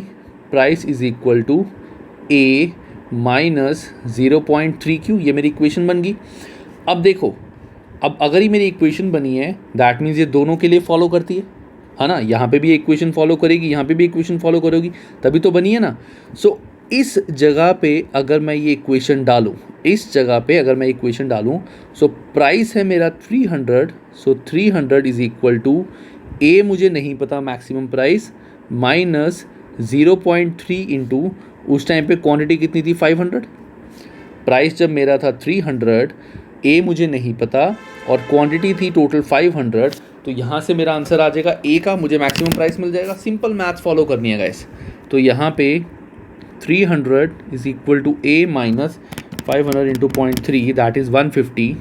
price is equal to A minus 0.3 Q, ये मेरी इक्वेशन बन गई। अब देखो, अब अगर ही मेरी इक्वेशन बनी है दैट मीन्स ये दोनों के लिए फॉलो करती है ना, यहाँ पे भी इक्वेशन फॉलो करेगी, यहाँ पे भी इक्वेशन फॉलो करेगी, तभी तो बनी है ना। सो इस जगह पे अगर मैं ये इक्वेशन डालूँ, इस जगह पे अगर मैं इक्वेशन डालूँ, सो प्राइस है मेरा 300, सो 300 इज इक्वल टू ए मुझे नहीं पता मैक्सिमम प्राइस माइनस 0.3 इंटू उस टाइम पे क्वांटिटी कितनी थी 500, प्राइस जब मेरा था 300, ए मुझे नहीं पता और क्वांटिटी थी टोटल 500, तो यहाँ से मेरा आंसर आ जाएगा ए का, मुझे मैक्सिमम प्राइस मिल जाएगा। सिंपल मैथ्स फॉलो करनी है गाइस। तो यहाँ पे 300 is equal to A minus 500 into 0.3 that is 150।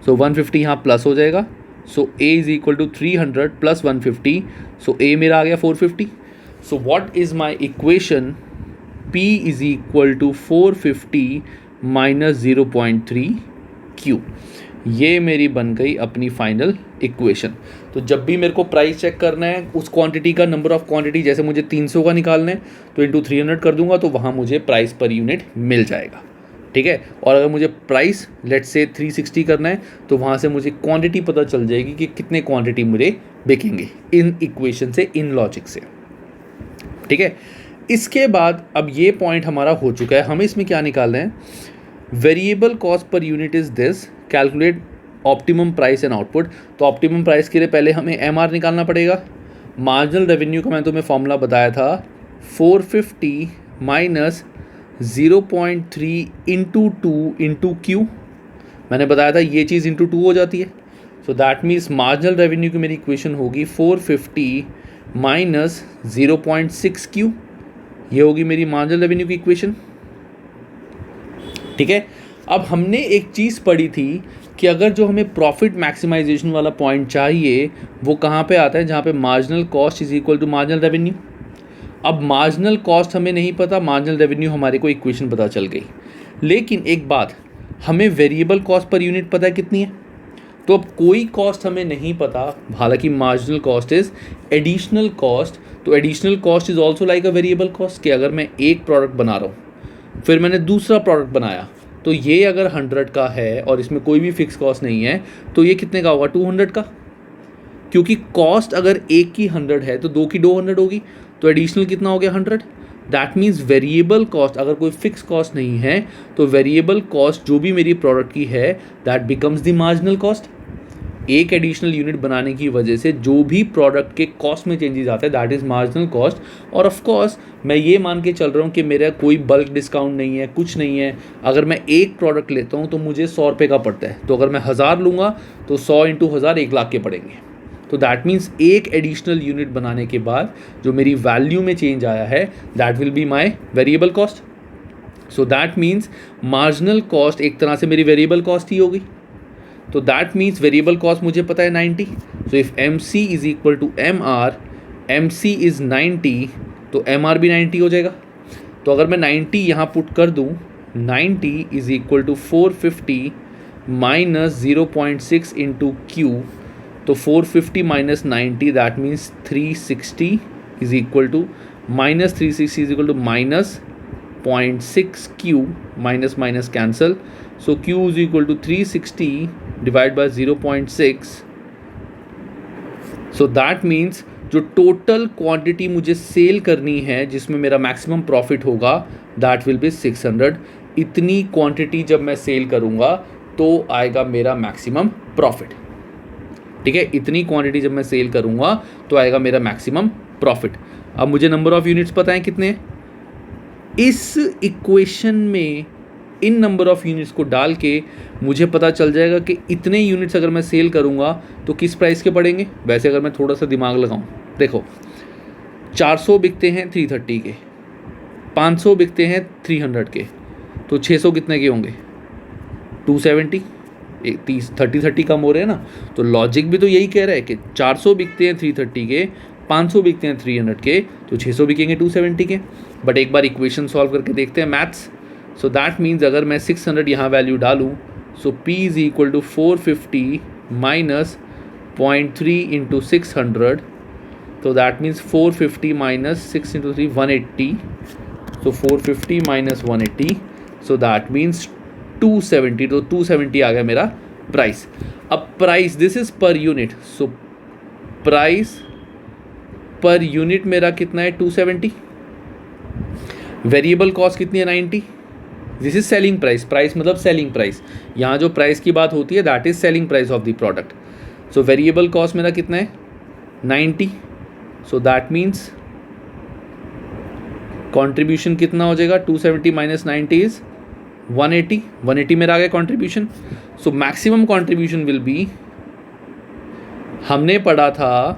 So 150 यहाँ प्लस हो जाएगा, so A is equal to 300 plus 150, so A मेरा आ गया 450। So what is my equation, P is equal to 450 minus 0.3 Q। ये मेरी बन गई अपनी फाइनल इक्वेशन। तो जब भी मेरे को प्राइस चेक करना है उस क्वांटिटी का, नंबर ऑफ क्वांटिटी, जैसे मुझे 300 का निकालना है तो इंटू 300 कर दूंगा, तो वहाँ मुझे प्राइस पर यूनिट मिल जाएगा, ठीक है। और अगर मुझे प्राइस लेट्स से 360 करना है तो वहाँ से मुझे क्वांटिटी पता चल जाएगी कि कितने क्वांटिटी मुझे बिकेंगे, इन इक्वेशन से, इन लॉजिक से, ठीक है। इसके बाद अब ये पॉइंट हमारा हो चुका है, हमें इसमें क्या निकालना है, variable cost per unit is this, calculate optimum price and output. तो ऑप्टिमम प्राइस के लिए पहले हमें एमआर निकालना पड़ेगा। मार्जिनल रेवेन्यू का मैं तुम्हें फॉर्मूला बताया था, 450 माइनस 0.3 इंटू 2 इंटू क्यू, मैंने बताया था ये चीज़ इंटू 2 हो जाती है। So that means marginal revenue की मेरी इक्वेशन होगी 450 माइनस 0.6 क्यू, ये होगी मेरी मार्जिनल रेवेन्यू की इक्वेशन, ठीक है। अब हमने एक चीज़ पढ़ी थी कि अगर जो हमें प्रॉफिट मैक्सिमाइजेशन वाला पॉइंट चाहिए वो कहाँ पे आता है, जहाँ पे marginal cost is equal to marginal revenue. अब मार्जिनल कॉस्ट हमें नहीं पता, मार्जिनल रेवेन्यू हमारे को इक्वेशन पता चल गई, लेकिन एक बात, हमें वेरिएबल कॉस्ट पर यूनिट पता है कितनी है। तो अब कोई कॉस्ट हमें नहीं पता, हालांकि marginal cost is additional cost, तो additional cost is also like a variable cost, कि अगर मैं एक प्रोडक्ट बना रहा हूँ फिर मैंने दूसरा प्रोडक्ट बनाया, तो ये अगर 100 का है और इसमें कोई भी फिक्स कॉस्ट नहीं है तो ये कितने का होगा, 200 का, क्योंकि कॉस्ट अगर एक की 100 है तो दो की 200 होगी, तो एडिशनल कितना हो गया 100। दैट मीन्स वेरिएबल कॉस्ट, अगर कोई फिक्स कॉस्ट नहीं है तो वेरिएबल कॉस्ट जो भी मेरी प्रोडक्ट की है that becomes the marginal cost. एक एडिशनल यूनिट बनाने की वजह से जो भी प्रोडक्ट के कॉस्ट में चेंजेस आता है दैट इज़ मार्जिनल कॉस्ट। और ऑफ कोर्स मैं ये मान के चल रहा हूँ कि मेरा कोई बल्क डिस्काउंट नहीं है, कुछ नहीं है। अगर मैं एक प्रोडक्ट लेता हूँ तो मुझे 100 रुपये का पड़ता है, तो अगर मैं 1000 लूँगा तो 100 इंटू 1000 1 लाख के पड़ेंगे। तो दैट मीन्स एक एडिशनल यूनिट बनाने के बाद जो मेरी वैल्यू में चेंज आया है that will be my variable cost. So that means marginal cost एक तरह से मेरी वेरिएबल कॉस्ट ही होगी। तो दैट मीन्स वेरिएबल कॉस्ट मुझे पता है 90। So if M C is equal to M R, M C is 90 तो एम आर भी 90 हो जाएगा। तो अगर मैं 90 यहाँ पुट कर दूँ, 90 is equal to 450 minus 0.6 into Q, तो 450 minus 90 that means 360 is equal to minus 360 is equal to minus 0.6 Q, minus minus cancel. So Q is equal to 360 divide by 0.6। So that means जो total quantity मुझे sell करनी है जिसमें मेरा maximum profit होगा that will be 600। इतनी quantity जब मैं सेल करूंगा तो आएगा मेरा मैक्सिमम प्रॉफिट। ठीक है, इतनी क्वांटिटी जब मैं सेल करूंगा तो आएगा मेरा मैक्सिमम प्रॉफिट। अब मुझे नंबर ऑफ यूनिट्स पता है कितने हैं। इस इक्वेशन में इन नंबर ऑफ यूनिट्स को डाल के मुझे पता चल जाएगा कि इतने यूनिट्स अगर मैं सेल करूंगा तो किस प्राइस के पड़ेंगे। वैसे अगर मैं थोड़ा सा दिमाग लगाऊं, देखो 400 बिकते हैं 330 के, 500 बिकते हैं 300 के, तो 600 कितने के होंगे 270। 30 कम हो रहे हैं ना। तो लॉजिक भी तो यही कह रहा है कि 400 बिकते हैं 330 के, 500 बिकते हैं 300 के, तो 600 बिकेंगे 270 के। बट एक बार इक्वेशन सॉल्व करके देखते हैं मैथ्स। सो दैट मीन्स अगर मैं 600 यहाँ वैल्यू डालूँ, so P is equal to 450 minus 0.3 into 600, तो that means 450 minus 6 into 3 180। So 450 minus 180, so that means 270। तो 270 आ गया मेरा प्राइस। अब price this is per unit, so price per unit मेरा कितना है 270। वेरिएबल कॉस्ट कितनी है 90। This is selling price, price मतलब सेलिंग प्राइस। यहाँ जो प्राइस की बात होती है that is selling price of the product. So variable cost मेरा कितना है 90। सो दैट मीन्स कंट्रीब्यूशन कितना हो जाएगा 270 माइनस 90 इज 180। 180 मेरा आ गया contribution. So maximum contribution will be, हमने पढ़ा था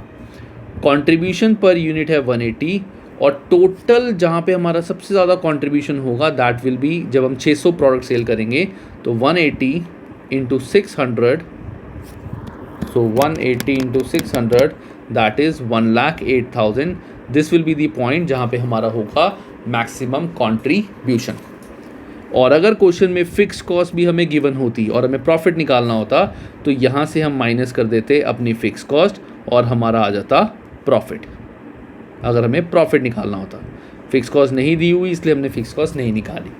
कंट्रीब्यूशन पर यूनिट है 180 और टोटल जहाँ पे हमारा सबसे ज़्यादा कंट्रीब्यूशन होगा दैट विल बी जब हम 600 प्रोडक्ट सेल करेंगे तो 180 into 600। So 180 into 600 that is 1,08,000। This will be the point जहाँ पे हमारा होगा मैक्सिमम कंट्रीब्यूशन। और अगर क्वेश्चन में फिक्स कॉस्ट भी हमें गिवन होती और हमें प्रॉफिट निकालना होता तो यहाँ से हम माइनस कर देते अपनी फिक्स कॉस्ट और हमारा आ जाता प्रॉफिट। अगर हमें प्रॉफिट निकालना होता, फिक्स कॉस्ट नहीं दी हुई इसलिए हमने फिक्स कॉस्ट नहीं निकाली।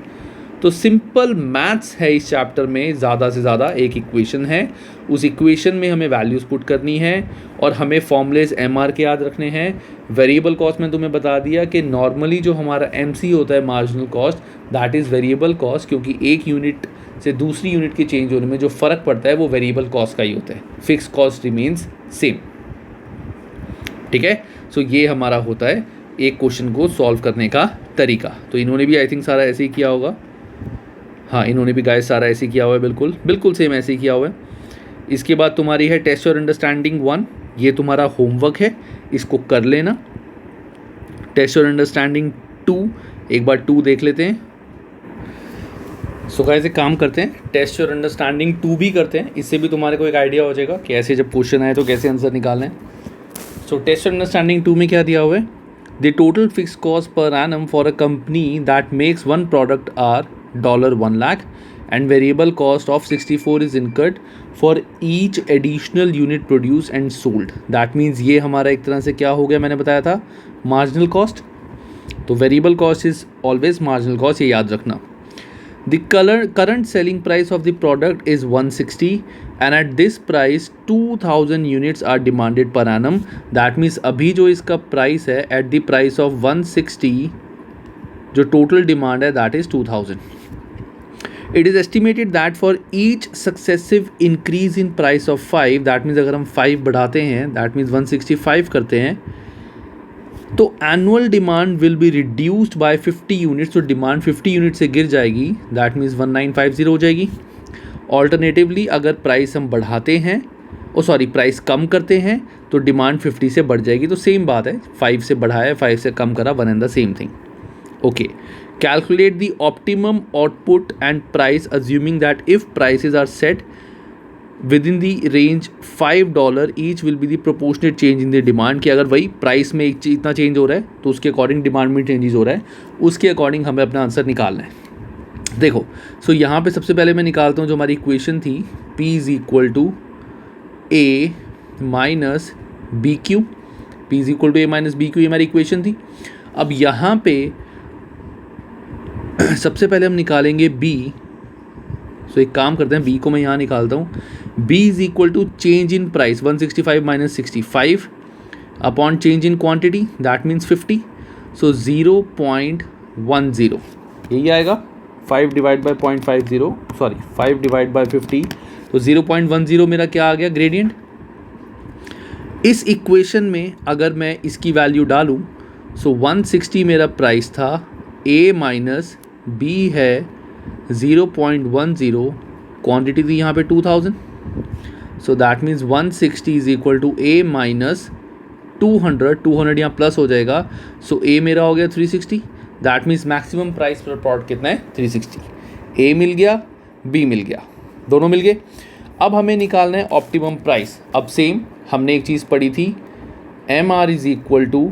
तो सिंपल मैथ्स है इस चैप्टर में। ज़्यादा से ज़्यादा एक इक्वेशन है, उस इक्वेशन में हमें वैल्यूज़ पुट करनी है और हमें फॉर्मूलेज एमआर के याद रखने हैं। वेरिएबल कॉस्ट में तुम्हें बता दिया कि नॉर्मली जो हमारा एमसी होता है marginal cost that is variable cost, क्योंकि एक यूनिट से दूसरी यूनिट के चेंज होने में जो फ़र्क पड़ता है वो वेरिएबल कॉस्ट का ही होता है। Fix cost remains same. ठीक है, सो ये हमारा होता है एक क्वेश्चन को सॉल्व करने का तरीका। तो इन्होंने भी आई थिंक सारा ऐसे ही किया होगा। हाँ, इन्होंने भी गाइस सारा ऐसे ही किया हुआ है, बिल्कुल बिल्कुल सेम ऐसे ही किया हुआ है। इसके बाद तुम्हारी है टेस्ट और अंडरस्टैंडिंग 1, ये तुम्हारा होमवर्क है, इसको कर लेना। टेस्ट और अंडरस्टैंडिंग 2, एक बार 2 देख लेते हैं। सो गाइस एक काम करते हैं, टेस्ट और अंडरस्टैंडिंग 2 भी करते हैं, इससे भी तुम्हारे को एक आइडिया हो जाएगा कि ऐसे जब क्वेश्चन आए तो कैसे आंसर निकालना है। सो टेस्ट और अंडरस्टैंडिंग 2 में क्या दिया हुआ है, the total fix cost per annum for a company that makes one product are $1 lakh and variable cost of 64 is incurred for each additional unit produced and sold. That means ये हमारा एक तरह से क्या हो गया, मैंने बताया था marginal cost। तो variable cost is always marginal cost, ये याद रखना। The current selling price of the product is 160 and at this price 2000 units are demanded per annum. That means अभी जो इसका प्राइस है at the price of 160 जो total demand है that is 2000। It is estimated that for each successive increase in price of 5, that means अगर हम 5 बढ़ाते हैं, दैट मीन्स 165 करते हैं, तो annual demand will be reduced by 50 units, तो डिमांड 50 यूनिट से गिर जाएगी, दैट मीन्स 1950 हो जाएगी। ऑल्टरनेटिवली अगर प्राइस हम बढ़ाते हैं, प्राइस कम करते हैं, तो डिमांड 50 से बढ़ जाएगी। तो सेम बात है, 5 से बढ़ाया, 5 से कम करा, one and the same thing. Okay, calculate the optimum output and price assuming that if prices are set within the range $5 each will be the proportionate change in the demand, कि अगर वही price में इतना change हो रहा है तो उसके अकॉर्डिंग डिमांड में चेंजेस हो रहा है, उसके अकॉर्डिंग हमें अपना आंसर निकालना है। देखो, सो यहाँ पे सबसे पहले मैं निकालता हूँ जो हमारी इक्वेशन थी, P is equal to A minus B Q, P is equal to A minus B Q, ये हमारी इक्वेशन थी। अब यहाँ पे सबसे पहले हम निकालेंगे B, सो एक काम करते हैं, B को मैं यहाँ निकालता हूँ, B is equal to change in price 165 minus 65 upon change in quantity, that means 50, so 0.10 यही आएगा। 5 डिवाइड बाई 5 डिवाइड बाई 50, तो 0.10 मेरा क्या आ गया, ग्रेडियंट। इस इक्वेशन में अगर मैं इसकी वैल्यू डालूँ, सो 160 मेरा प्राइस था, A माइनस B है 0.10, क्वांटिटी थी यहाँ पे 2000, so that means 160 is equal to A minus 200 यहाँ प्लस हो जाएगा, सो A मेरा हो गया 360, दैट मीन्स मैक्सिमम प्राइस पर प्रोडक्ट कितना है, 360। A मिल गया, B मिल गया, दोनों मिल गए। अब हमें निकालना है ऑप्टिमम प्राइस। अब सेम हमने एक चीज़ पढ़ी थी, MR is equal to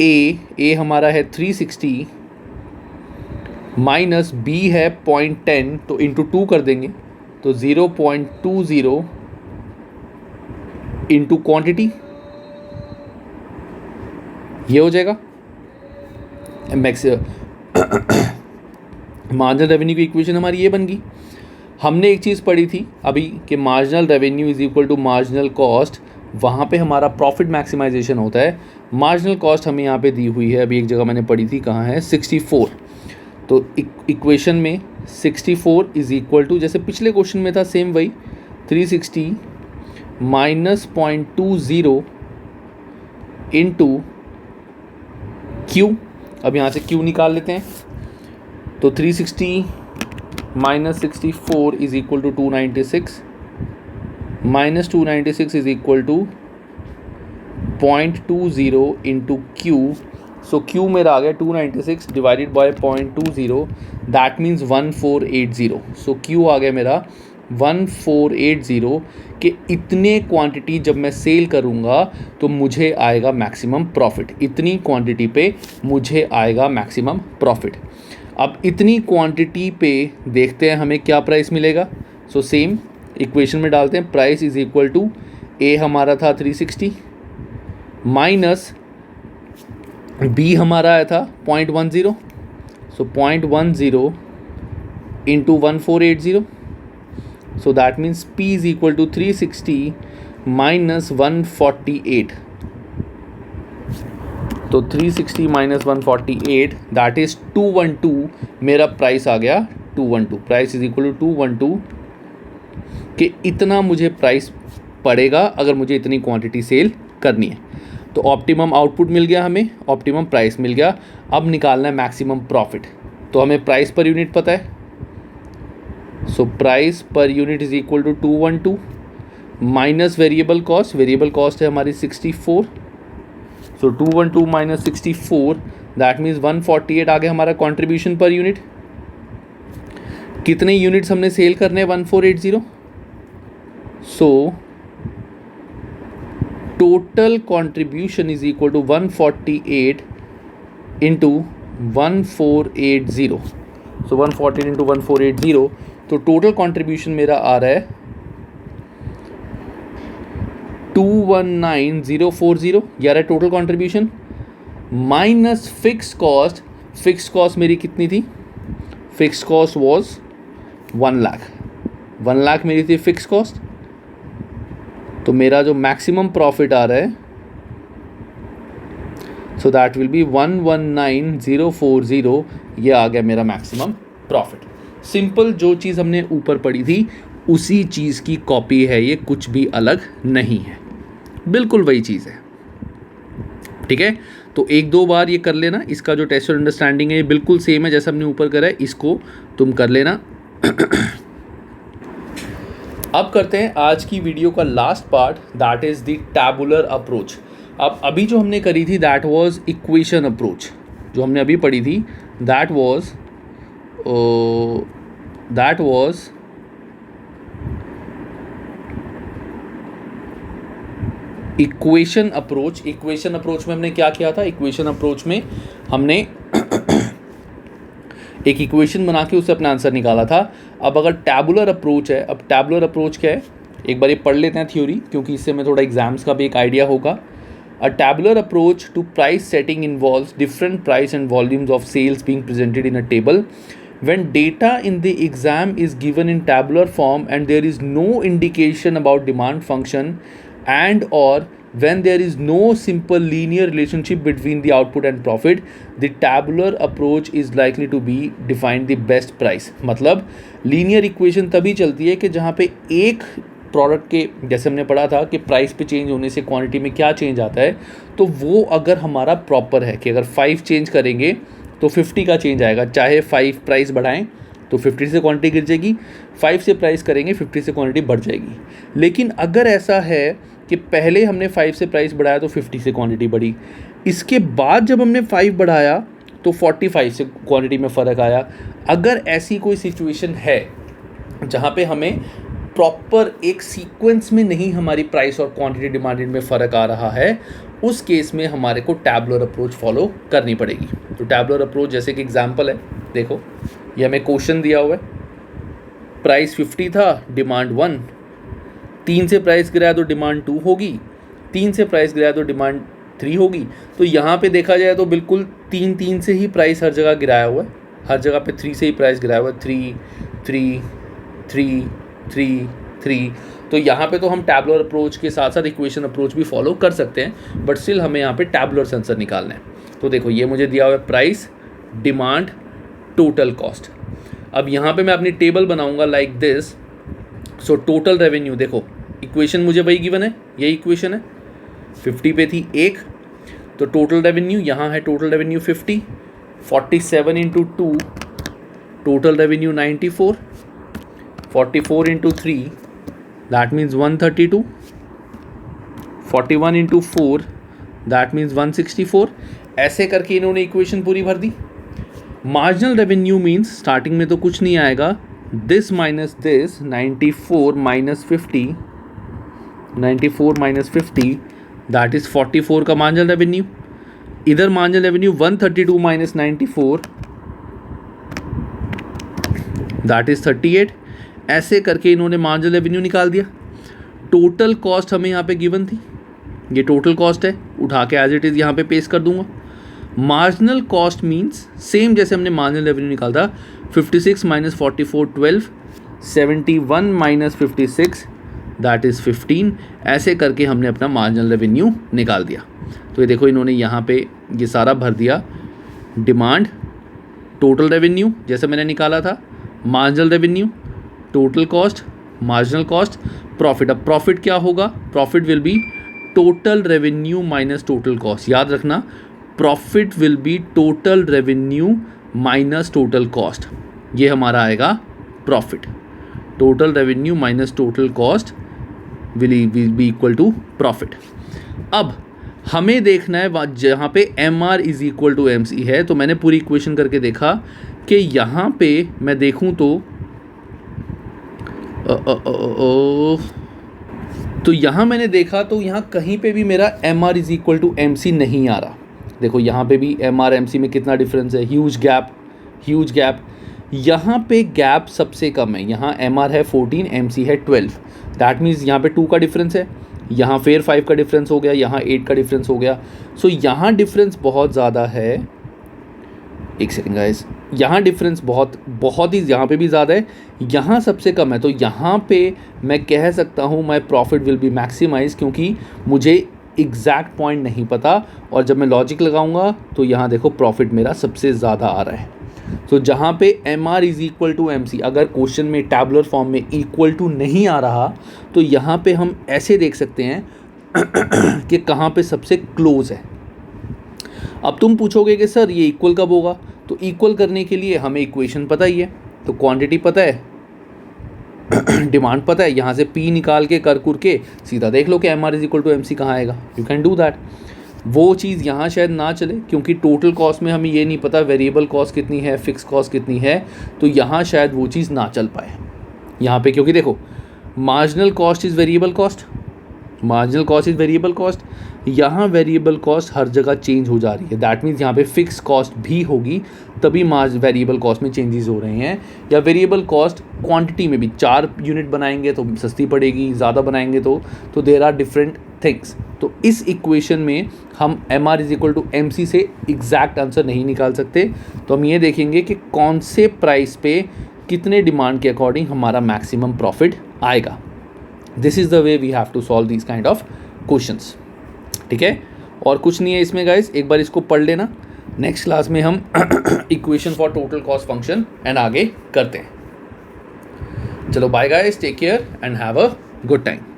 A हमारा है 360 माइनस B है 0.10, तो इंटू 2 कर देंगे, तो 0.20 इंटू क्वांटिटी, ये हो जाएगा मार्जिनल रेवेन्यू की इक्वेशन हमारी ये बन गई। हमने एक चीज़ पढ़ी थी अभी कि marginal revenue is equal to marginal cost, वहाँ पे हमारा प्रॉफिट मैक्सिमाइजेशन होता है। मार्जिनल कॉस्ट हमें यहाँ पे दी हुई है, अभी एक जगह मैंने पढ़ी थी, कहाँ है, 64, तो इक्वेशन में 64 इज इक्वल टू, जैसे पिछले क्वेश्चन में था सेम वही, 360 माइनस 0.20 इंटू क्यू। अब यहाँ से क्यू निकाल लेते हैं, तो 360 minus 64 is equal to 296 minus 296 is equal to 0.20 into Q, so Q मेरा आ गया 296 divided by 0.20, that means 1480, so Q आ गया मेरा 1480 कि इतने क्वांटिटी जब मैं सेल करूँगा तो मुझे आएगा मैक्सिमम प्रॉफिट, इतनी क्वांटिटी पे मुझे आएगा मैक्सिमम प्रॉफिट। अब इतनी क्वांटिटी पे देखते हैं हमें क्या प्राइस मिलेगा, सो सेम इक्वेशन में डालते हैं, price is equal to A हमारा था 360 माइनस B हमारा आया था 0.10, सो 0.10 into 1480, so that means P is equal to 360 minus 148, तो 360 माइनस 148 दैट इज 212, मेरा प्राइस आ गया 212, प्राइस इज इक्वल टू 212 कि इतना मुझे प्राइस पड़ेगा अगर मुझे इतनी क्वांटिटी सेल करनी है। तो ऑप्टिमम आउटपुट मिल गया हमें, ऑप्टिमम प्राइस मिल गया। अब निकालना है मैक्सिमम प्रॉफिट, तो हमें प्राइस पर यूनिट पता है, so price per unit is equal to 212 minus variable cost है हमारी 64, सो 212 माइनस 64 दैट मीन्स 148 आ गया हमारा कंट्रीब्यूशन पर यूनिट। कितने यूनिट्स हमने सेल करने हैं, 1480, so total contribution is equal to 148 into 1480, so 148 into 1480, तो टोटल कंट्रीब्यूशन मेरा आ रहा है 219040, ये आ रहा है total contribution, minus fix cost मेरी कितनी थी, फिक्स कॉस्ट वाज 1 लाख मेरी थी फिक्स कॉस्ट, तो मेरा जो मैक्सिमम प्रॉफिट आ रहा है, सो दैट विल बी 119040, ये आ गया मेरा मैक्सिमम प्रॉफिट। सिंपल, जो चीज़ हमने ऊपर पढ़ी थी उसी चीज़ की कॉपी है ये, कुछ भी अलग नहीं है, बिल्कुल वही चीज़ है। ठीक है, तो एक दो बार ये कर लेना। इसका जो टेस्ट और अंडरस्टैंडिंग है ये बिल्कुल सेम है जैसा हमने ऊपर करा है, इसको तुम कर लेना। अब करते हैं आज की वीडियो का last part, that is the tabular approach. अब अभी जो हमने करी थी दैट वाज इक्वेशन अप्रोच, जो हमने अभी पढ़ी थी that was equation approach. Equation approach में हमने क्या किया था? इक्वेशन अप्रोच में हमने एक इक्वेशन बना के उससे अपना आंसर निकाला था। अब अगर टैबुलर अप्रोच है, अब टैबुलर अप्रोच क्या है एक बार ये पढ़ लेते हैं थ्योरी, क्योंकि इससे हमें थोड़ा एग्जाम्स का भी एक आइडिया होगा। A tabular approach to price setting involves different price and volumes of sales being presented in a table. When data in the exam is given in tabular form and there is no indication about demand function and or when there is no simple linear relationship between the output and profit, the tabular approach is likely to be defined the best price. मतलब linear equation तभी चलती है कि जहाँ पे एक product के, जैसे हमने पढ़ा था कि प्राइस पे चेंज होने से क्वांटिटी में क्या चेंज आता है, तो वो अगर हमारा प्रॉपर है कि अगर 5 चेंज करेंगे तो 50 का चेंज आएगा, चाहे 5 प्राइस बढ़ाएं तो 50 से क्वांटिटी गिर जाएगी, 5 से प्राइस करेंगे 50 से क्वांटिटी बढ़ जाएगी। लेकिन अगर ऐसा है कि पहले हमने 5 से प्राइस बढ़ाया तो 50 से क्वांटिटी बढ़ी, इसके बाद जब हमने 5 बढ़ाया तो 45 से क्वांटिटी में फ़र्क आया, अगर ऐसी कोई सिचुएशन है जहाँ पे हमें प्रॉपर एक सीक्वेंस में नहीं हमारी प्राइस और क्वांटिटी डिमांडेड में फ़र्क आ रहा है, उस केस में हमारे को टैबुलर अप्रोच फॉलो करनी पड़ेगी। तो टैबुलर अप्रोच जैसे कि एग्जांपल है, देखो ये हमें क्वेश्चन दिया हुआ है, प्राइस 50 था, डिमांड 1, 3 से प्राइस गिराया तो डिमांड 2 होगी, 3 से प्राइस गिराया तो डिमांड 3 होगी। तो यहाँ पे देखा जाए तो बिल्कुल 3 से ही प्राइस हर जगह गिराया हुआ है, हर जगह पे 3 से ही प्राइस गिराया हुआ है, 3 3 3 3 3। तो यहाँ पे तो हम टैबुलर अप्रोच के साथ साथ इक्वेशन अप्रोच भी फॉलो कर सकते हैं, बट स्टिल हमें यहाँ पे टैबुलर आंसर निकालना है। तो देखो ये मुझे दिया हुआ है प्राइस, डिमांड, टोटल कॉस्ट। अब यहाँ पे मैं अपनी टेबल बनाऊंगा like this. So total revenue, देखो इक्वेशन मुझे वही गिवन है, यही इक्वेशन है, 50 पे थी 1, तो टोटल रेवेन्यू यहाँ है, total revenue 50, 47 into 2, total revenue 94, 44 into 3 that means 132, 41 into 4 that means 164। ऐसे करके इन्होंने इक्वेशन पूरी भर दी। मार्जिनल रेवेन्यू मीन्स स्टार्टिंग में तो कुछ नहीं आएगा, this minus this, 94 minus 50, 94 minus 50 that is 44 का मार्जिनल रेवेन्यू। इधर marginal revenue 132 minus 94 that is 38। ऐसे करके इन्होंने मार्जिनल रेवेन्यू निकाल दिया। टोटल कॉस्ट हमें यहाँ पे गिवन थी, ये टोटल कॉस्ट है, उठा के एज इट इज़ यहाँ पे पेस्ट कर दूंगा। मार्जिनल कॉस्ट मींस सेम जैसे हमने मार्जिनल रेवेन्यू निकाला था, 56 माइनस 44 12, 71 माइनस 56 दैट इज़ 15। ऐसे करके हमने अपना मार्जिनल रेवेन्यू निकाल दिया। तो ये देखो इन्होंने यहाँ पे ये सारा भर दिया, डिमांड, टोटल रेवेन्यू जैसे मैंने निकाला था, marginal revenue, total cost, marginal cost, profit. अब प्रॉफिट क्या होगा? Profit will be total revenue minus total cost. याद रखना, profit will be total revenue minus total cost, ये हमारा आएगा profit. Total revenue minus total cost will be equal to profit. अब हमें देखना है जहाँ पे M R is equal to M C है, तो मैंने पूरी इक्वेशन करके देखा कि यहाँ पे मैं देखूँ तो यहाँ मैंने देखा तो यहाँ कहीं पे भी मेरा M R is equal to M C नहीं आ रहा। देखो यहाँ पे भी एम आर एम सी में कितना डिफरेंस है, ह्यूज गैप, ह्यूज गैप। यहाँ पे गैप सबसे कम है, यहाँ एम आर है 14, एम सी है 12, दैट मीन्स यहाँ पे 2 का डिफरेंस है, यहाँ फिर 5 का डिफरेंस हो गया, यहाँ 8 का डिफरेंस हो गया। सो यहाँ डिफरेंस बहुत ज़्यादा है। एक सेकेंड गाइस, यहाँ डिफरेंस बहुत ही यहाँ पे भी ज़्यादा है, यहाँ सबसे कम है। तो यहाँ पे मैं कह सकता हूँ my profit will be maximize, क्योंकि मुझे एग्जैक्ट पॉइंट नहीं पता, और जब मैं लॉजिक लगाऊंगा तो यहाँ देखो प्रॉफिट मेरा सबसे ज़्यादा आ रहा है। सो जहाँ पे M R is equal to M C, अगर क्वेश्चन में टैबुलर फॉर्म में इक्वल टू नहीं आ रहा तो यहाँ पे हम ऐसे देख सकते हैं कि कहाँ पे सबसे क्लोज है। अब तुम पूछोगे कि सर ये इक्वल कब होगा, तो इक्वल करने के लिए हमें इक्वेशन पता ही है, तो क्वांटिटी पता है, डिमांड पता है, यहाँ से पी निकाल के कर कुर के सीधा देख लो कि M R is equal to M C कहाँ आएगा, यू कैन डू दैट। वो चीज़ यहाँ शायद ना चले क्योंकि टोटल कॉस्ट में हमें ये नहीं पता वेरिएबल कॉस्ट कितनी है, फिक्स कॉस्ट कितनी है, तो यहाँ शायद वो चीज़ ना चल पाए यहाँ पे, क्योंकि देखो marginal cost is variable cost, marginal cost is variable cost, यहाँ वेरिएबल कॉस्ट हर जगह चेंज हो जा रही है, दैट मीन्स यहाँ पे फिक्स कॉस्ट भी होगी तभी वेरिएबल कॉस्ट में चेंजेस हो रहे हैं। या वेरिएबल कॉस्ट क्वांटिटी में भी 4 यूनिट बनाएंगे तो सस्ती पड़ेगी, ज़्यादा बनाएंगे तो देर आर डिफरेंट थिंग्स। तो इस इक्वेशन में हम M R is equal to M C से एग्जैक्ट आंसर नहीं निकाल सकते, तो हम ये देखेंगे कि कौन से प्राइस पे कितने डिमांड के अकॉर्डिंग हमारा मैक्सिमम प्रॉफिट आएगा। This is the way we have to solve this kind of questions, ठीक है। और कुछ नहीं है इसमें गाइस, एक बार इसको पढ़ लेना, नेक्स्ट क्लास में हम equation for total cost function and आगे करते हैं। चलो bye guys, take care and have a good time.